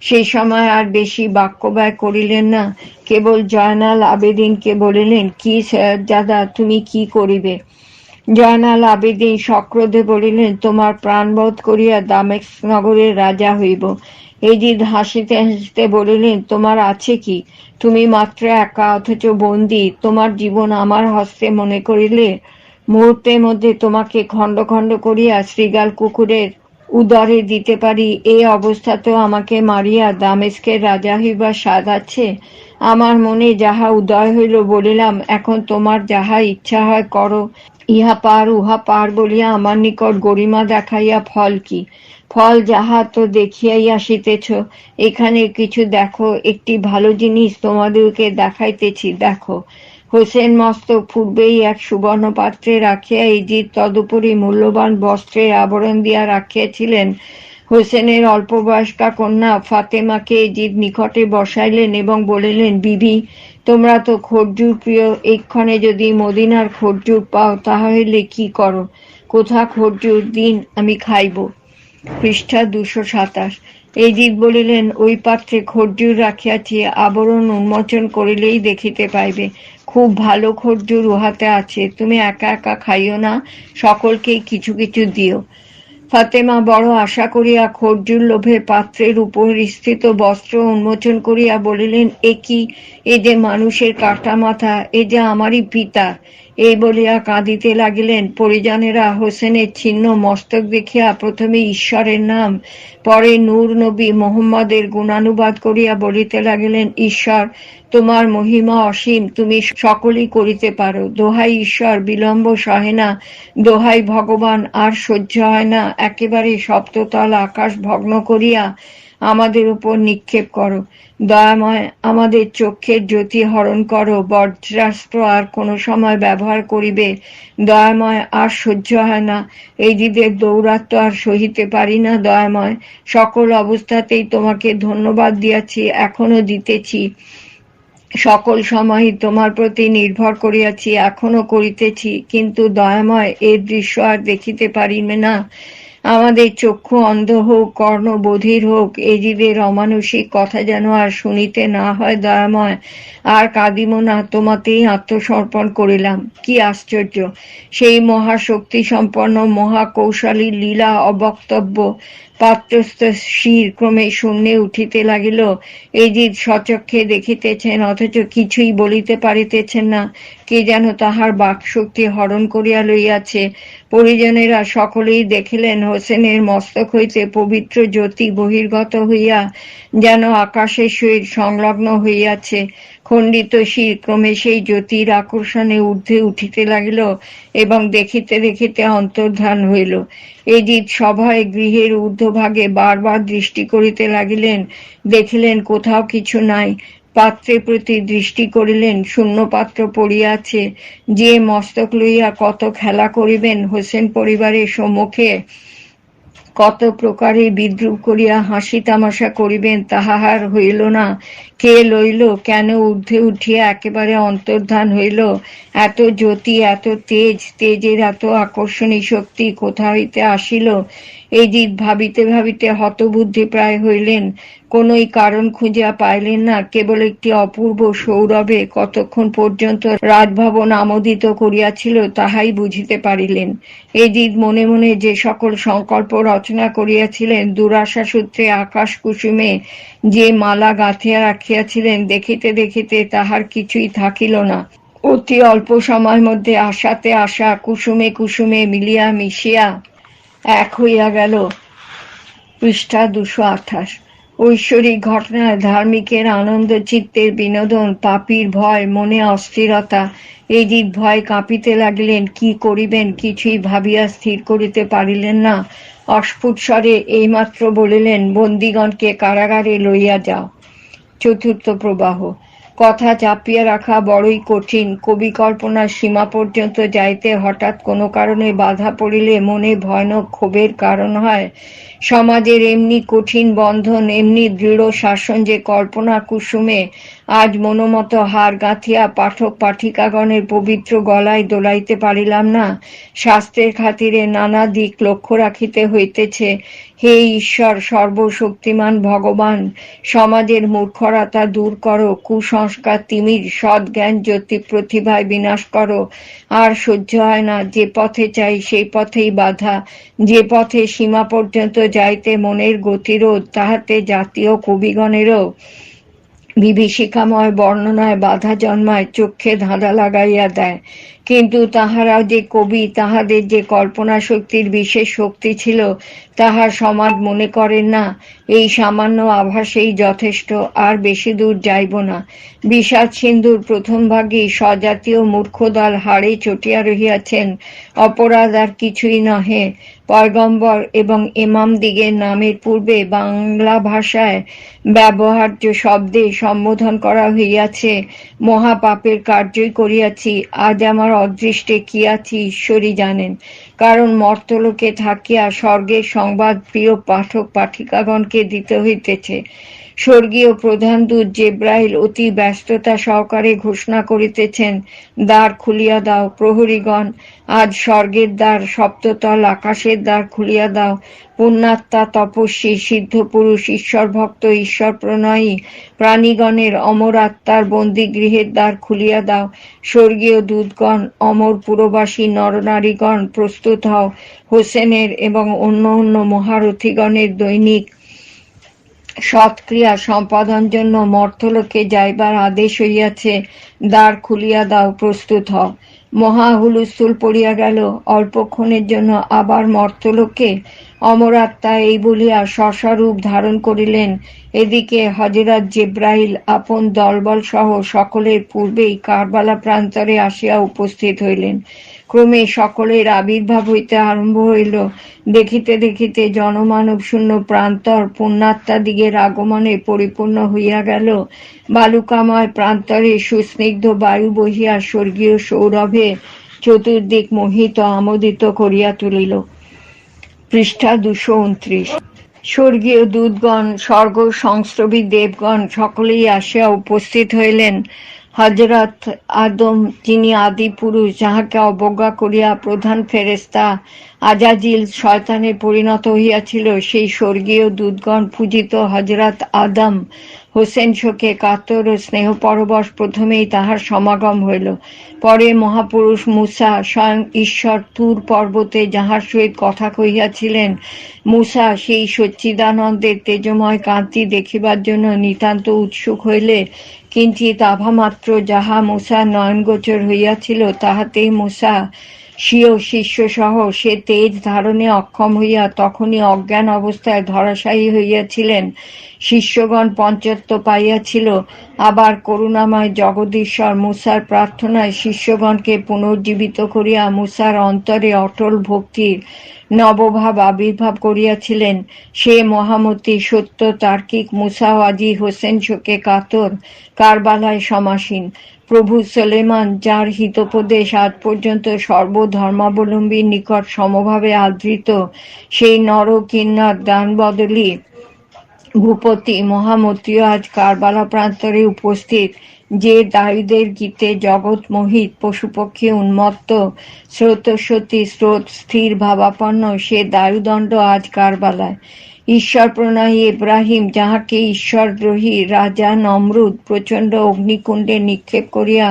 সেই সময় আর বেশি বাক্য ব্যয় করিলেন না, কেবল জয়নাল আবেদিনকে বলিলেন, কি সৈয়দজাদা, তুমি কি করিবে? জয়নাল আবেদিন সক্রোধে বলিলেন, তোমার প্রাণবোধ করিয়া দামেস্ক নগরের রাজা হইব। এজিদ হাসিতে হাসিতে বলিলেন, তোমার আছে কি? তুমি মাত্র একা, অথচ বন্দী। তোমার জীবন আমার হস্তে মনে করিলে মুহূর্তের মধ্যে তোমাকে খণ্ড খণ্ড করিয়া শৃগাল কুকুরের উদরে দিতে পারি, এই অবস্থাতেও আমাকে মারিয়া দামেস্কের রাজা হইবার স্বাদ আছে? আমার মনে যাহা উদয় হইল বলিলাম, এখন তোমার যাহা ইচ্ছা হয় করো। ইহা পার উহা পার বলিয়া আমার নিকট গরিমা দেখাইয়া ফল কি? ফল যাহা তো দেখিয়াই আসিতেছ, এখানে কিছু দেখো, একটি ভালো জিনিস তোমাদেরকে দেখাইতেছি, দেখো। হোসেন মস্তক পূর্বেই এক সুবর্ণ পাত্রে রাখিয়া ইজিদ তদুপরি মূল্যবান বস্ত্রের আবরণ দিয়া রাখিয়াছিলেন। হোসেনের অল্প বয়স্কা কন্যা ফাতেমাকে ইজিদ নিকটে বসাইলেন এবং বলিলেন, বিবি, তোমরা তো খরজুর প্রিয়, এক্ষণে যদি মদিনার খরজুর পাও তাহা হইলে কি করো? কোথা খরজুর দিন, আমি খাইব। পৃষ্ঠা 227। এজিদ বলিলেন, ওই পাত্রে খরজুর রাখিয়াছি, আবরণ উন্মোচন করিলেই দেখিতে পাইবে। খুব ভালো খরজুর উহাতে আছে, তুমি একা একা খাইও না, সকলকেই কিছু কিছু দিও। ফাতেমা বড় আশা করিয়া খরজুর লোভে পাত্রের উপর স্থিত বস্ত্র উন্মোচন করিয়া বলিলেন, এ কি? এ যে মানুষের কাটা মাথা, এ যে আমারই পিতা। এই বলিয়া কাঁদিতে লাগিলেন। পরিজনেরা হোসেনের ছিন্ন মস্তক দেখিয়া প্রথমে ঈশ্বরের নাম, পরে নূর নবী মোহাম্মদের গুণানুবাদ করিয়া বলিতে লাগিলেন, ঈশ্বর, তোমার মহিমা অসীম, তুমি সকলই করিতে পারো। দোহাই ঈশ্বর, বিলম্ব সহে না। দোহাই ভগবান, আর সহ্য হয় না, একেবারে সপ্ততল আকাশ ভগ্ন করিয়া আমাদের উপর নিক্ষেপ করো। দয়াময়, আমাদের চক্ষের জ্যোতি হরণ করো। বজ্রাস্ত্র আর কোনো সময় ব্যবহার করিবে। দয়াময়, আর সহ্য হয় না, এই দিদের দৌরাত্ম আর সহিতে পারি না। দয়াময়, সকল অবস্থাতেই তোমাকে ধন্যবাদ দিয়াছি, এখনো দিতেছি। সকল সময় তোমার প্রতি নির্ভর করিয়াছি, এখনো করিতেছি, কিন্তু দয়াময়, এর দৃশ্য আর দেখিতে পারিবে না। আমাদের চক্ষু অন্ধ হোক, কর্ণ বধির হোক, এজিদের অমানসিক কথা যেন আর শুনিতে না হয়। দয়াময়, আর কাঁদিব না, তোমাতেই আত্মসমর্পণ করিলাম। কি আশ্চর্য! সেই মহাশক্তি সম্পন্ন মহাকৌশলী লীলা অবক্তব্য। পাত্রস্থ শির ক্রমে শূন্যে উঠিতে লাগিল। এজিদ স্বচক্ষে দেখিতেছেন, অথচ কিছুই বলিতে পারিতেছেন না। কে যেন তাহার বাকশক্তি হরণ করিয়া লইয়াছে। পরিজনেরা সকলেই দেখিলেন, হোসেনের মস্তক হইতে পবিত্র জ্যোতি বহির্গত হইয়া যেন আকাশের সহিত সংলগ্ন হইয়াছে। খণ্ডিত শির ক্রমে সেই জ্যোতির আকর্ষণে ঊর্ধ্বে উঠিতে লাগিল এবং দেখিতে দেখিতে অন্তর্ধান হইল। এজিদ সভয়ে গৃহের ঊর্ধ্বভাগে বারবার দৃষ্টি করিতে লাগিলেন, দেখিলেন কোথাও কিছু নাই। পাত্রের প্রতি দৃষ্টি করিলেন, শূন্য পাত্র পড়িয়াছে। যে মস্তক লইয়া কত খেলা করিবেন, হোসেন পরিবারের সম্মুখে কত প্রকারে বিদ্রুপ করিয়া হাসি তামাশা করিবেন, তাহা আর হইল না। কে লইল, কেন ঊর্ধ্বে উঠিয়া একেবারে অন্তর্ধান হইল? এত জ্যোতি, এত তেজ, তেজের এত আকর্ষণী শক্তি কোথা হইতে আসিল? এজিদ ভাবিতে ভাবিতে হতবুদ্ধি প্রায় হইলেন। কোনই কারণ খুঁজিয়া পাইলেন না। কেবল একটি অপূর্ব সৌরভে কতক্ষণ পর্যন্ত রাজভবন আমোদিত করিয়াছিল তাহাই বুঝিতে পারিলেন। এজিদ মনে মনে যে সকল সংকল্প রচনা করিয়াছিলেন, দুরাশা সূত্রে আকাশ কুসুমে যে মালা গাঁথিয়া রাখিয়াছিলেন, দেখিতে দেখিতে তাহার কিছুই থাকিল না। অতি অল্প সময়ের মধ্যে আশাতে আশা, কুসুমে কুসুমে মিলিয়া মিশিয়া এক হইয়া গেল। পৃষ্ঠা 228। ঐশ্বরিক ঘটনায় ধার্মিকের আনন্দ, চিত্তের বিনোদন, পাপীর ভয়, মনে অস্থিরতা। এজিদ ভয় কাঁপিতে লাগিলেন। কি করিবেন কিছুই ভাবিয়া স্থির করিতে পারিলেন না। অস্ফুট স্বরে এইমাত্র বলিলেন, বন্দীগণকে কারাগারে লইয়া যাও। চতুর্থ প্রবাহ। কথা চাপিয়া রাখা বড়ই কঠিন। কবি কল্পনার সীমা পর্যন্ত যাইতে হঠাৎ কোনো কারণে বাধা পড়িলে মনে ভয়ানক ক্ষোভের কারণ হয়। সমাজের এমনি কঠিন বন্ধন, এমনি দৃঢ় শাসন যে কল্পনা কুসুমে আজ মনোমত হার গাঁথিয়া পাঠক পাঠিকাগণের পবিত্র গলায় দোলাইতে পারিলাম না। শাস্ত্রের খাতিরে নানা দিক লক্ষ্য রাখিতে হইতেছে। হে ঈশ্বর, সর্বশক্তিমান ভগবান, সমাজের মূর্খরাতা দূর করো, কুসংস্কার তিমির, সৎজ্ঞান জ্যোতি প্রতিভায় বিনাশ করো। আর সহ্য হয় না, যে পথে চাই সেই পথেই বাধা, যে পথে সীমা পর্যন্ত যাইতে মনের গতিরোধ, তাহাতে জাতীয় কবিগণেরও বিভীষিকাময় বর্ণনায় বাধা জন্মায়, চক্ষে ধাঁধা লাগাইয়া দেয়। কিন্তু তাহারাও যে কবি, তাহাদের যে কল্পনা শক্তির বিশেষ শক্তি ছিল, তাহা সমাজ মনে করেন না। এই সামান্য আভাসেই যথেষ্ট, আর বেশি দূর যাইব না। বিষাদ সিন্ধুর প্রথম ভাগেই স্বজাতীয় মূর্খদল হাড়ে চটিয়া রহিয়াছেন, অপরাধ আর কিছুই নহে। পয়গম্বর এবং ইমাম দিগের নামের পূর্বে বাংলা ভাষায় ব্যবহার্য শব্দে সম্বোধন করা হইয়াছে। মহাপাপের কার্যই করিয়াছি, আজ আমার অদৃষ্টে কি আছি ঈশ্বরই জানেন। কারণ মর্তলোকে থাকিয়া স্বর্গের সংবাদ প্রিয় পাঠক পাঠিকাগণকে দিতে হইতেছে। স্বর্গীয় প্রধান দূত জেব্রাইল অতি ব্যস্ততা সহকারে ঘোষণা করিতেছেন, দ্বার খুলিয়া দাও প্রহরীগণ, আজ স্বর্গের দ্বার, সপ্ততল আকাশের দ্বার খুলিয়া দাও। পুণ্যাত্মা, তপস্বী, সিদ্ধ পুরুষ, ঈশ্বর ভক্ত, ঈশ্বর প্রণয়ী প্রাণীগণের অমর আত্মার বন্দিগৃহের দ্বার খুলিয়া দাও। স্বর্গীয় দূতগণ, অমর পুরবাসী নরনারীগণ প্রস্তুত হও। হোসেনের এবং অন্য অন্য মহারথীগণের দৈনিক সৎক্রিয়া সম্পাদন জন্য মর্তলোকে যাইবার আদেশ হইয়াছে, দ্বার খুলিয়া দাও, প্রস্তুত হও। মহা হুলস্থুল পড়িয়া গেল। অল্পক্ষণের জন্য আবার মর্তলোকে। অমরাত্মা এই বলিয়া স্বস্বরূপ ধারণ করিলেন। এদিকে হযরত জিবরাইল আপন দলবল সহ সকলের পূর্বেই কারবালা প্রান্তরে আসিয়া উপস্থিত হইলেন। ক্রমে সকলের আবির্ভাব হইতে আরম্ভ হইল। দেখিতে দেখিতে জনমানব শূন্য প্রান্তর পুণ্যাত্মাদিগের আগমনে পরিপূর্ণ হইয়া গেল। বালুকাময় প্রান্তরে সুস্নিগ্ধ বায়ু বহিয়া স্বর্গীয় সৌরভে চতুর্দিক মোহিত আমোদিত করিয়া তুলিল। পৃষ্ঠা 229। স্বর্গীয় দূতগণ, স্বর্গ সংস্রবী দেবগণ সকলেই আসিয়া উপস্থিত হইলেন। হযরত আদম, যিনি আদি পুরুষ, যাহাকে অবজ্ঞা করিয়া প্রধান ফেরেশতা আজাজিল শয়তানে পরিণত হইয়াছিল, সেই স্বর্গীয় দূতগণ পূজিত হযরত আদম হোসেন শোকে কাতর ও স্নেহ পরবশ প্রথমেই তাহার সমাগম হইল। পরে মহাপুরুষ মূসা স্বয়ং ঈশ্বর তুর পর্বতে যাহার সহিত কথা কহিয়াছিলেন, মূসা সেই সচ্চিদানন্দের তেজময় কান্তি দেখিবার জন্য নিতান্ত উৎসুক হইলে কিঞ্চিৎ আভামাত্র যাহা মূসার নয়নগোচর হইয়াছিল, তাহাতেই মূসা স্বীয় শিষ্যসহ সে তেজ ধারণে অক্ষম হইয়া তখনই অজ্ঞান অবস্থায় ধরাশায়ী হইয়াছিলেন। শিষ্যগণ পঞ্চত্ব পাইয়াছিল। আবার করুণাময় জগদীশ্বর মূসার প্রার্থনায় শিষ্যগণকে পুনর্জীবিত করিয়া মূসার অন্তরে অটল ভক্তির নবভাব আবির্ভাব করিয়াছিলেন। সে মহামতি সত্য তার্কিক মূসাও আজি হোসেন শোকে কাতর, কারবালায় সমাসীন। প্রভু সুলেমান, যার হিতোপদেশ আজ পর্যন্ত সর্বধর্মাবলম্বীর নিকট সমভাবে আদৃত, সেই নর কিন্নর দানবদলী ভূপতি মহামতিও আজ কারবালা প্রান্তরে উপস্থিত। যে দায়ুদের গীতে জগৎ মোহিত, পশুপক্ষী উন্মত্ত, স্রোতস্বতী স্রোত স্থির ভাবাপন্ন, সে দায়ুদণ্ড আজ কারবালায়। ঈশ্বর প্রণয়ী ইব্রাহিম, যাহাকে ঈশ্বরদ্রোহী রাজা নমরুদ প্রচণ্ড অগ্নিকুণ্ডে নিক্ষেপ করিয়া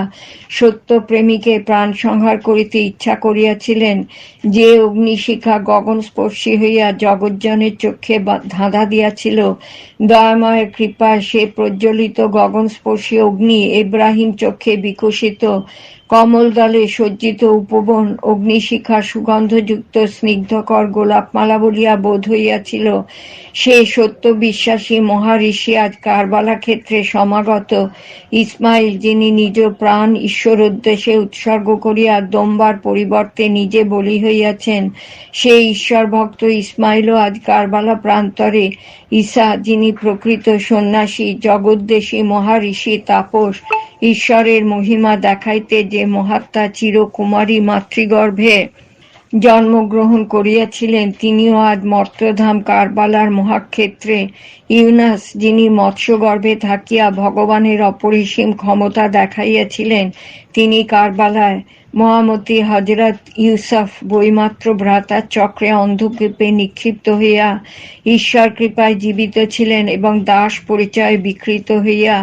সত্যপ্রেমীকে প্রাণ সংহার করিতে ইচ্ছা করিয়াছিলেন, যে অগ্নিশিখা গগনস্পর্শী হইয়া জগজ্জনের চক্ষে ধাঁধা দিয়াছিল, দয়াময়ের কৃপায় সে প্রজ্বলিত গগনস্পর্শী অগ্নি ইব্রাহিম চক্ষে বিকশিত কমল দলে সজ্জিত উপবন অগ্নিশিখা সুগন্ধযুক্ত স্নিগ্ধকর গোলাপমালা বলিয়া বোধ হইয়াছিল। সে সত্য বিশ্বাসী মহাঋষি আজ কারবালা ক্ষেত্রে সমাগত। ইসমাইল, যিনি নিজ প্রাণ ঈশ্বর উদ্দেশ্যে উৎসর্গ করিয়া দম্বার পরিবর্তে নিজে বলি হইয়াছেন, সেই ঈশ্বর ভক্ত ইসমাইলও আজ কারবালা প্রান্তরে। ঈসা, যিনি প্রকৃত সন্ন্যাসী, জগদ্দেশী মহাঋষি তাপস, ঈশ্বরের মহিমা দেখাইতে যে মহাত্মা চিরকুমারী মাতৃগর্ভে জন্মগ্রহণ করিয়াছিলেন, তিনিও আজ মর্ত্যধাম কারবালার মহাক্ষেত্রে। ইউনাস, যিনি মৎস্যগর্ভে থাকিয়া ভগবানের অপরিসীম ক্ষমতা দেখাইয়াছিলেন, তিনি কারবালায়। মহামতি হযরত ইউসুফ বইমাত্র ভ্রাতার চক্রে অন্ধকূপে নিক্ষিপ্ত হইয়া ঈশ্বর কৃপায় জীবিত ছিলেন এবং দাস পরিচয় বিকৃত হইয়া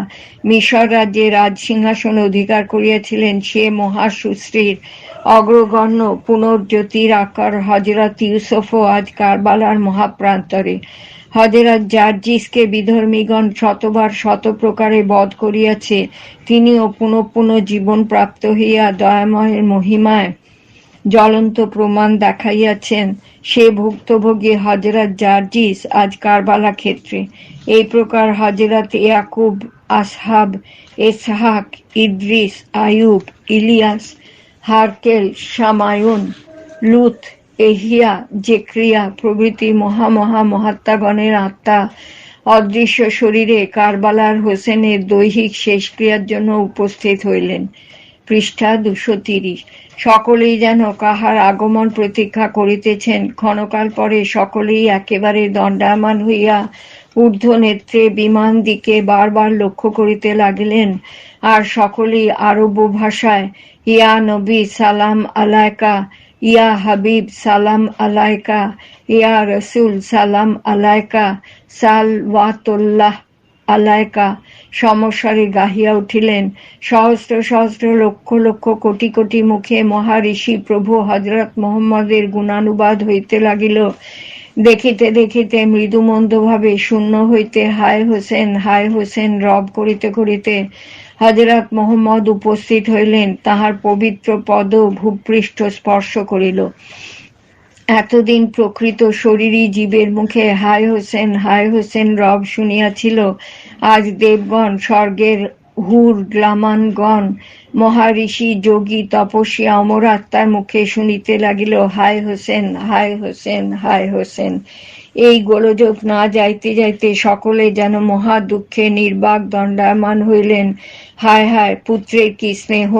মিশর রাজ্যে রাজসিংহাসন অধিকার করিয়াছিলেন। সে মহাসুশ্রীর অগ্রগণ্য পুনর্জ্যোতির আকার হযরত ইউসুফও আজ কারবালার মহাপ্রান্তরে। হযরত জার্জিসকে বিধর্মীগণ শতবার শত প্রকারে বধ করিয়াছে, তিনিও পুনঃ পুনঃ জীবন প্রাপ্ত হইয়া দয়াময়ের মহিমায় জ্বলন্ত প্রমাণ দেখাইয়াছেন। সে ভুক্তভোগী হযরত জার্জিস আজ কারবালা ক্ষেত্রে। এই প্রকার হযরত ইয়াকুব, আসহাব, ইসহাক, ইদ্রিস, আয়ুব, ইলিয়াস, হারকেল, শামায়ুন, লুত, এহিয়া, জেকরিয়া প্রভৃতি মহাত্মাগণের আত্মা অদৃশ্য শরীরে কারবালার হোসেনের দৈহিক শেষক্রিয়ার জন্য উপস্থিত হইলেন। পৃষ্ঠা 230। সকলেই যেন কাহার আগমন প্রতীক্ষা করিতেছেন। ক্ষণকাল পরে সকলেই একেবারে দণ্ডায়মান হইয়া ঊর্ধ্ব নেত্রে বিমান দিকে বারবার লক্ষ্য করিতে লাগিলেন, আর সকলেই আরব ভাষায় ইয়া নবী সালাম আলাইকা, ইয়া হাবিব সালাম আলাইকা, ইয়া রসুল সালাম আলাইকা, সালওয়াতুল্লাহ আলাইকা সমস্বরে গাহিয়া উঠিলেন। সহস্র সহস্র লক্ষ লক্ষ কোটি কোটি মুখে মহাঋষি প্রভু হযরত মুহাম্মদের গুণানুবাদ হইতে লাগিল। দেখিতে দেখিতে মৃদুমন্দভাবে শূন্য হইতে হায় হোসেন রব করিতে করিতে হযরত মুহাম্মদ উপস্থিত হইলেন। তাহার পবিত্র পদ ভূপৃষ্ঠ স্পর্শ করিল। এতদিন প্রকৃত শরীরী জীবের মুখে হায় হোসেন রব শুনিয়াছিল, আজ দেবগণ, স্বর্গের হুর গ্লামানগণ, মহাঋষি, যোগী, তপস্বী, অমর আত্মার মুখে শুনিতে লাগিল হায় হোসেন। এই গোলযোগ না যাইতে যাইতে সকলে যেন মহা দুঃখে নির্বাক দণ্ডায়মান হইলেন। হায় পুত্রের কি স্নেহ!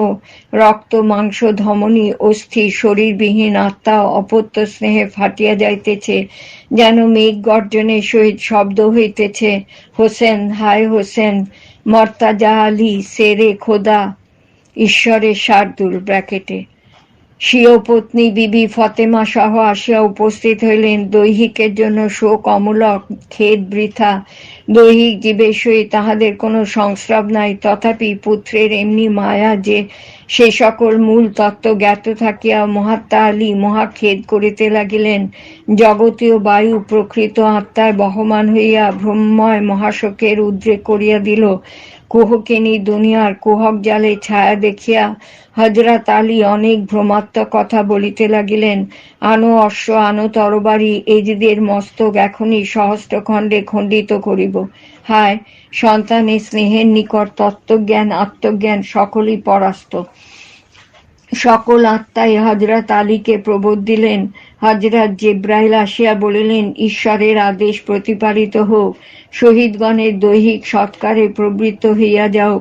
রক্ত মাংস ধমনী অস্থি শরীরবিহীন আত্মা অপত্য স্নেহে ফাটিয়া যাইতেছে, যেন মেঘ গর্জনের সহিত শব্দ হইতেছে হোসেন, হায় হোসেন। মর্তাজা আলী সেরে খোদা, ঈশ্বরের শার্দুল ব্র্যাকেটে স্বীয় পত্নী বিবি ফতেমা সহ আসিয়া উপস্থিত হইলেন। দৈহিকের জন্য শোক অমূলক, খেদ বৃথা। দৈহিক জীবের সহিত তাহাদের কোনো সংস্রব নাই, তথাপি পুত্রের এমনি মায়া যে সে সকল মূল তত্ত্ব জ্ঞাত থাকিয়া মহাত্মা আলী মহাখেদ করিতে লাগিলেন। জগতীয় বায়ু প্রকৃত আত্মার বহমান হইয়া ব্রহ্মময় মহাশোকের উদ্রেক করিয়া দিল। কুহকিনী দুনিয়ার কুহক জালে ছায়া দেখিয়া হযরত আলী অনেক ভ্রমাত্মক কথা বলিতে লাগিলেন। আনো অশ্ব, আনো তরবারি, এজিদের মস্তক এখনই সহস্রখণ্ডে খণ্ডিত করিব। হায়, সন্তানের স্নেহের নিকট তত্ত্বজ্ঞান আত্মজ্ঞান সকলই পরাস্ত। সকল আত্মাই হযরত আলীকে প্রবোধ দিলেন। হযরত জিবরাইল আসিয়া বলিলেন, ঈশ্বরের আদেশ প্রতিপালিত হোক, শহীদগণের দৈহিক সৎকারে প্রবৃত্ত হইয়া যাও।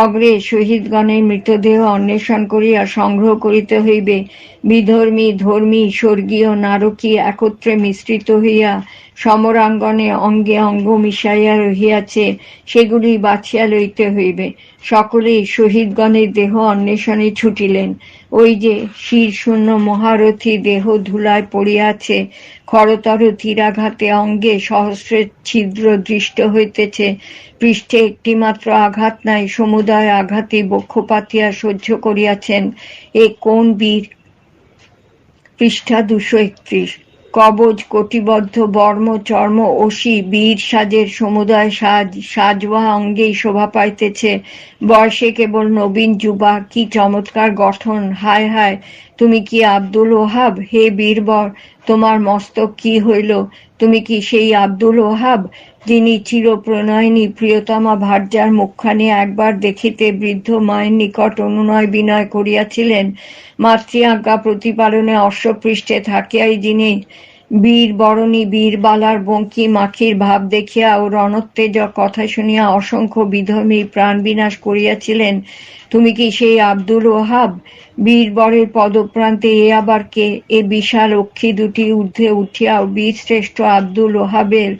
অগ্রে শহীদগণের মৃতদেহ অন্বেষণ করিয়া সংগ্রহ করিতে হইবে। বিধর্মী ধর্মী স্বর্গীয় নারকী একত্রে মিশ্রিত হইয়া সমরাঙ্গনে অঙ্গে অঙ্গ মিশাইয়া রহিয়াছে, সেগুলি বাছিয়া লইতে হইবে। সকলেই শহীদগণের দেহ অন্বেষণে ছুটিলেন। ওই যে শিরশূন্য মহারথী দেহ ধুলায় পড়িয়াছে, খরতর তীরাঘাতে অঙ্গে সহস্রের ছিদ্র দৃষ্ট হইতেছে। পৃষ্ঠে একটিমাত্র আঘাত নাই, সমুদয় আঘাতই বক্ষ পাতিয়া সহ্য করিয়াছেন। এ কোন বীর! পৃষ্ঠা 231। কবচ, কটিবদ্ধ, বর্ম, চর্ম, অসি, বীর সাজের সমুদয় সাজওয়া অঙ্গেই শোভা পাইতেছে। বয়সে কেবল নবীন যুবা, কি চমৎকার গঠন! হায়, তুমি কি আব্দুল ওহাব? হে বীরবর, তোমার মস্তক কি হইল? তুমি কি সেই আব্দুল ওহাব, যিনি চিরপ্রণয়িনী প্রিয়তমা ভার্যার মুখখানি একবার দেখিতে বৃদ্ধ মায়ের নিকট অনুনয় বিনয় করিয়াছিলেন? মাতৃ আজ্ঞা প্রতিপালনে অশ্বপৃষ্ঠে থাকিয়াই যিনি বীর বরণী বীরবালার বঙ্কি মাখির ভাব দেখিয়া ও রণোত্তেজক কথা শুনিয়া অসংখ্য বিধর্মীর প্রাণ বিনাশ করিয়াছিলেন, তুমি কি সেই আব্দুল ওহাব? বীরবরের পদপ্রান্তে এ আবার কে? এ বিশাল অক্ষি দুটি ঊর্ধ্বে উঠিয়া বীরশ্রেষ্ঠ আব্দুল ওহাবের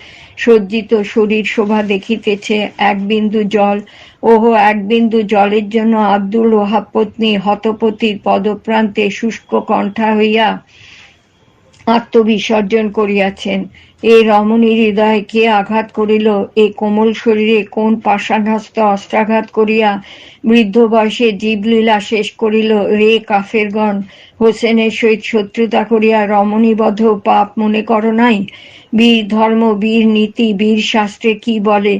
সজ্জিত শরীর শোভা দেখিতেছে। এক বিন্দু জল, ওহো এক বিন্দু জলের জন্য আব্দুল ওহাব পত্নী হতপতির পদপ্রান্তে শুষ্ক কণ্ঠা হইয়া আত্মবিসর্জন করিয়াছেন। এ রমণীর হৃদয়ে কে আঘাত করিল, এ কোমল শরীরে কোন পাষাণহস্ত অস্ত্রাঘাত করিয়া বৃদ্ধ বয়সে জীবলীলা শেষ করিল। রে কাফেরগণ, হোসেনের সহিত শত্রুতা করিয়া রমণীবধ পাপ মনে করো নাই? বীর ধর্ম, বীর নীতি, বীর শাস্ত্রে কি বলে?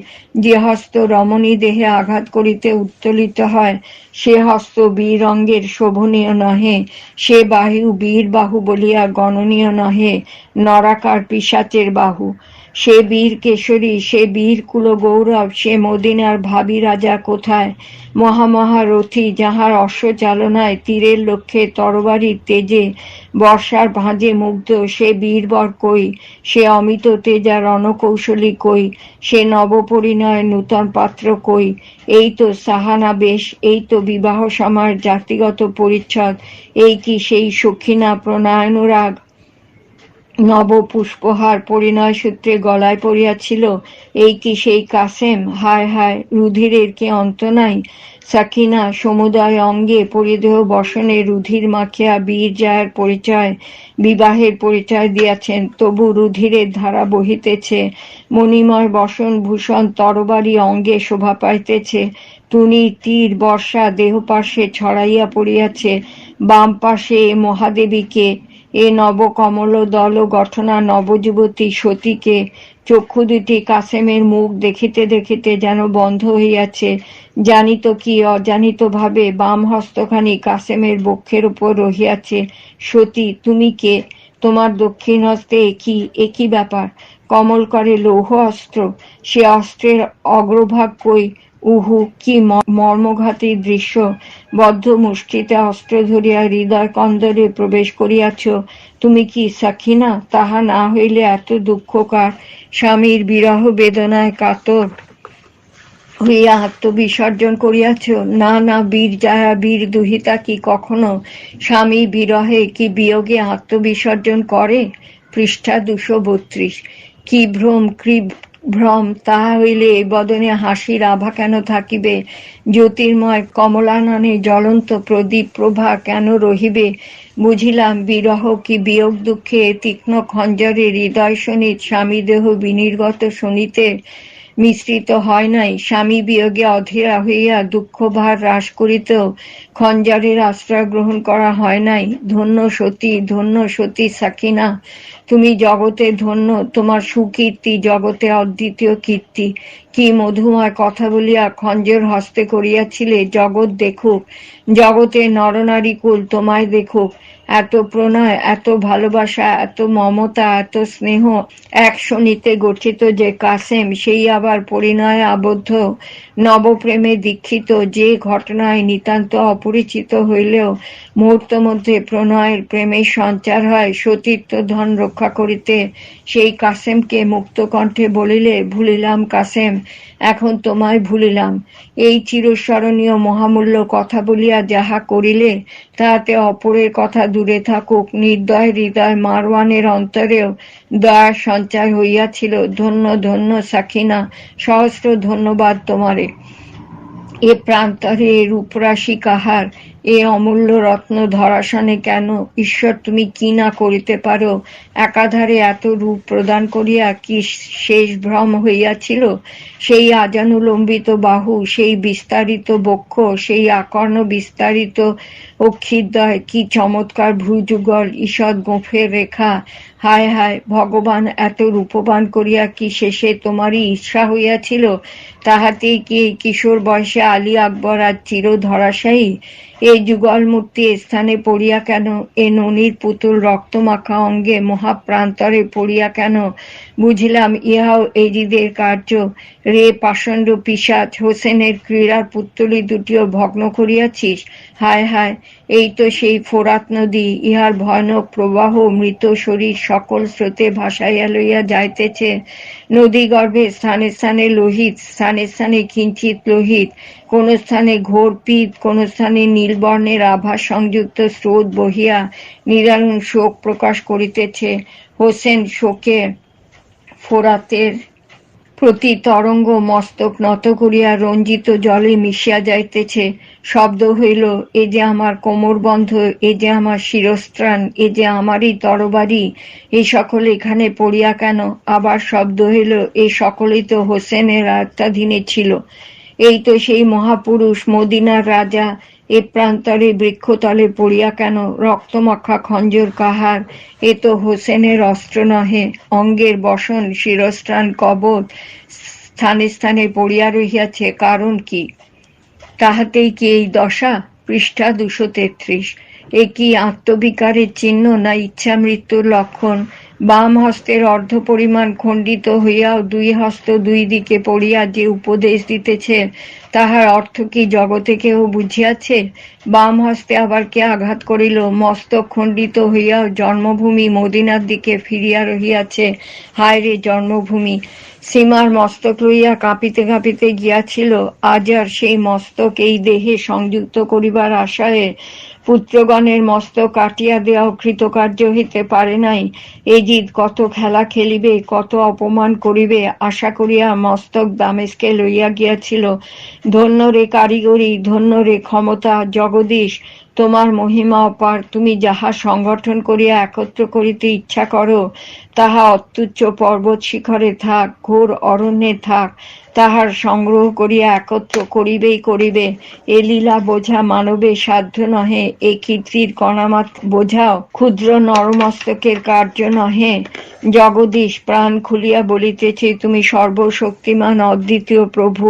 যে হস্ত রমণী দেহে আঘাত করিতে উত্তোলিত হয়, সে হস্ত বীর অঙ্গের শোভনীয় নহে, সে বাহু বীর বাহু বলিয়া গণনীয় নহে, নরাকার পিশাচের বাহু। সে বীর কেশরী, সে বীর কুল গৌরব, সে মদিনার ভাবী রাজা কোথায়? মহামহারথী, যাহার অশ্ব চালনায় তীরের লক্ষ্যে তরবারির তেজে বর্ষার ভাঁজে মুগ্ধ, সে বীরবর কই? সে অমিত তেজা রণকৌশলী কই? সে নবপরিণয় নূতন পাত্র কই? এই তো সাহানা বেশ, এই তো বিবাহ সময়ের জাতিগত পরিচ্ছদ, এই কি সেই সখিনা প্রণয়ানুরাগ নব পুষ্পহার পরিণয় সূত্রে গলায় পড়িয়াছিল? এই কি সেই কাসেম? হায় হায়, রুধিরের কি অন্ত নাই? সাকিনা সমুদয় অঙ্গে পরিদেহ বসনে রুধির মাখিয়া বীর জয়ের পরিচয়, বিবাহের পরিচয় দিয়াছেন, তবু রুধিরের ধারা বহিতেছে, মণিময় বসন ভূষণ তরবারি অঙ্গে শোভা পাইতেছে, তুনি তীর বর্ষা দেহ পার্শ্বে ছড়াইয়া পড়িয়াছে। বাম পাশে মহাদেবীকে, এ নবকমল দল গঠনা নবযুবতী সতীকে। চক্ষু দুটি কাসেমের মুখ দেখিতে দেখিতে যেন বন্ধ হইয়াছে। জানিত কি অজানিত ভাবে বাম হস্তখানি কাসেমের বক্ষের উপর রহিয়াছে। সতী, তুমি কে? তোমার দক্ষিণ হস্তে একই ব্যাপার? কমল করে লৌহ অস্ত্র, সে অস্ত্রের অগ্রভাগ কই? উহু, কি মর্মঘাতী দৃশ্য! বদ্ধ মুষ্টিতে অস্ত্র ধরিয়া হৃদয় কন্দরে প্রবেশ করিয়াছ। তুমি কি সাখিনা? তাহা না হইলে এত দুঃখ কার? স্বামীর বিরহ বেদনায় কাতর হইয়া আত্মবিসর্জন করিয়াছ? না না, বীর জায়া বীর দুহিতা কি কখনো স্বামী বিরহে কি বিয়োগে আত্মবিসর্জন করে? পৃষ্ঠা 232। কি ভ্রম, কি ভ্রম! তাহা হইলে এই বদনে হাসির আভা কেন থাকিবে? জ্যোতির্ময় কমলাননে জ্বলন্ত প্রদীপ প্রভা কেন রহিবে? বুঝিলাম, বিরহ কি বিয়োগ দুঃখে তীক্ষ্ণ খঞ্জরে হৃদয় সনিত স্বামী দেহ বিনির্গত শুনিতে মিশ্রিত হয় নাই। স্বামী বিয়োগে অধীরা হইয়া দুঃখ ভার হ্রাস করিতেও খঞ্জরের আশ্রয় গ্রহণ করা হয় নাই। ধন্য সতী, ধন্য সতী সাকিনা, তুমি জগতে ধন্য, তোমার সুকীর্তি জগতে অদ্বিতীয় কীর্তি। কি মধুময় কথা বলিয়া খঞ্জর হস্তে করিয়াছিলে, জগৎ দেখুক, জগতের নরনারী কুল তোমায় দেখুক। এত প্রণয়, এত ভালোবাসা, এত মমতা, এত স্নেহ এক শনিতে গঠিত যে কাসেম, সেই আবার পরিণয়ে আবদ্ধ, নবপ্রেমে দীক্ষিত, যে ঘটনায় নিতান্ত অপরিচিত হইলেও মুহূর্ত মধ্যে প্রণয়ের প্রেমের সঞ্চার হয়, সতীত্ব ধন রক্ষা করিতে সেই কাসেমকে মুক্ত কণ্ঠে বলিলে, ভুলিলাম কাসেম, এখন তোমায় ভুলিলাম। এই চিরস্মরণীয় মহামূল্য কথা বলিয়া যাহা করিলে, তাহাতে অপরের কথা দূরে থাকুক, নির্দয় হৃদয় মারওয়ানের অন্তরেও দয়ার সঞ্চার হইয়াছিল। ধন্য ধন্য সাকিনা, সহস্র ধন্যবাদ তোমারে। এ প্রান্তরে এ রূপরাশি কাহার? এ অমূল্য রত্ন ধরাসনে কেন? ঈশ্বর, তুমি কি না করিতে পারো? একাধারে এত রূপ প্রদান করিয়া কি শেষ ভ্রম হইয়াছিল? সেই আজানুলম্বিত বাহু, সেই বিস্তারিত বক্ষ, সেই আকর্ণ বিস্তারিত অক্ষিদ্বয়, কি চমৎকার ভ্রুযুগল, ঈষৎ গোঁফের রেখা! হায় হায় ভগবান, এত রূপবান করিয়া কি শেষে তোমারই ঈর্ষা হইয়াছিল? তাহাতেই কি এই কিশোর বয়সে আলী আকবর আজ চির ধরাশায়ী? এই যুগল মূর্তি স্থানে পড়িয়া কেন? এ ননির পুতুল রক্তমাখা অঙ্গে মহাপ্রান্তরে পড়িয়া কেন? বুঝিলাম, ইহাও এজিদের কার্য। রে পাষণ্ড পিশাচ, হোসেনের ক্রীড়ার পুত্তলি দুটিও ভগ্ন করিয়াছিস। হায় হায়, এই তো সেই ফোরাত নদী, ইহার ভয়ানক প্রবাহ মৃত শরীর সকল স্রোতে ভাসাইয়া লইয়া যাইতেছে। নদী গর্ভে স্থানে স্থানে লোহিত, স্থানে স্থানে কিঞ্চিত লোহিত, কোন স্থানে ঘোর পিত, কোন স্থানে নীলবর্ণের আভা সংযুক্ত স্রোত বহিয়া নিদারুণ শোক প্রকাশ করিতেছে। হোসেন শোকে ফোরাতের প্রতি তরঙ্গ মস্তক নত করিয়া রঞ্জিত জলে মিশিয়া যাইতেছে। শব্দ হইল, এ যে আমার কোমরবন্ধ, এ যে আমার শিরস্ত্রাণ, এ যে আমারই তরবারি, এই সকল এখানে পড়িয়া কেন? আবার শব্দ হইল, এই সকলেই তো হোসেনের আয়ত্তাধীনে ছিল। এই তো সেই মহাপুরুষ, মদিনার রাজা, এ প্রান্তরে বৃক্ষতলে পড়িয়া কেন? রক্তমাখা খঞ্জর কাহার? এ তো হোসেনের অস্ত্র নহে। অঙ্গের বসন, শিরস্ত্রাণ, কবচ স্থানে স্থানে পড়িয়া রহিয়াছে, কারণ কি? তাহাতেই কি এই দশা? পৃষ্ঠা 233। এ কি আত্মবিকারের চিহ্ন, না ইচ্ছা মৃত্যুর লক্ষণ? বাম হস্তের অর্ধ পরিমাণ খণ্ডিত হইয়াও দুই হস্ত দুই দিকে পড়িয়া যে উপদেশ দিতেছে, তাহার অর্থ কি জগতে কেহ বুঝিয়াছে? বাম হস্তে আবার কে আঘাত করিল? মস্তক খণ্ডিত হইয়াও জন্মভূমি মদিনার দিকে ফিরিয়া রহিয়াছে। হায় রে জন্মভূমি! সীমার মস্তক লইয়া কাঁপিতে কাঁপিতে গিয়াছিল, আজ আর সেই মস্তক এই দেহে সংযুক্ত করিবার আশায় পুত্রগণের মস্তক কাটিয়া দেওয়া কৃতকার্য হইতে পারে নাই। এজিদ কত খেলা খেলিবে, কত অপমান করিবে আশা করিয়া মস্তক দামেস্কে লইয়া গিয়াছিল। ধন্য রে কারিগরি, ধন্য রে ক্ষমতা! জগদীশ, তোমার মহিমা অপার। তুমি যাহা সংগঠন করিয়া একত্র করিতে ইচ্ছা করো, তাহা অত্যুচ্চ পর্বত শিখরে থাক, ঘোর অরণ্যে থাক, তাহার সংগ্রহ করিয়া একত্র করিবেই করিবে। এ লীলা বোঝা মানবের সাধ্য নহে। এ কীর্তির কণামাত্র বোঝাও ক্ষুদ্র নরমস্তকের কার্য নহে। জগদীশ, প্রাণ খুলিয়া বলিতেছি, তুমি সর্বশক্তিমান অদ্বিতীয় প্রভু।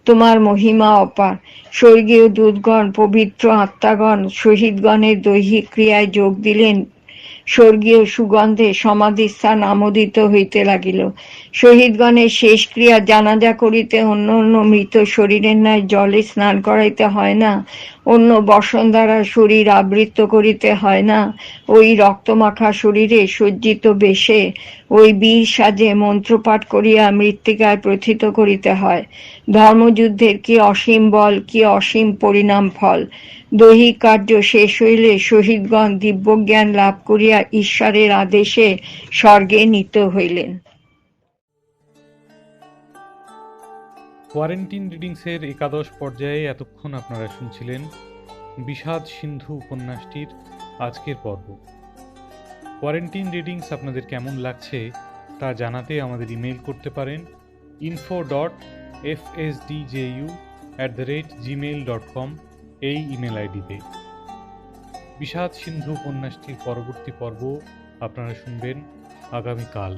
তোমার মহিমা অপার। স্বর্গীয় দূতগণ, পবিত্র আত্মাগণ শহীদগণের দৈহিক ক্রিয়ায় যোগ দিলেন। স্বর্গীয় সুগন্ধে সমাধিস্থান আমোদিত হইতে লাগিল। শহীদগণের শেষ ক্রিয়া জানাজা করিতে অন্য অন্য মৃত শরীরের ন্যায় জলে স্নান করাইতে হয় না, অন্য বসন দ্বারা শরীর আবৃত করিতে হয় না। ওই রক্তমাখা শরীরে সজ্জিত বেশে, ওই বীর সাজে মন্ত্রপাঠ করিয়া মৃত্তিকায় প্রথিত করিতে হয়। ধর্মযুদ্ধের কি অসীম বল, কি অসীম পরিণাম ফল! দৈহিক কার্য শেষ হইলে শহীদগণ দিব্যজ্ঞান লাভ করিয়া ঈশ্বরের আদেশে স্বর্গে নীত হইলেন। কোয়ারেন্টিন রিডিংসের একাদশ পর্যায়ে এতক্ষণ আপনারা শুনছিলেন বিষাদ সিন্ধু উপন্যাসটির আজকের পর্ব। কোয়ারেন্টিন রিডিংস আপনাদের কেমন লাগছে তা জানাতে আমাদের ইমেল করতে পারেন info.fsdju@gmail.com এই ইমেল আইডিতে। বিষাদ সিন্ধু উপন্যাসটির পরবর্তী পর্ব আপনারা শুনবেন আগামীকাল।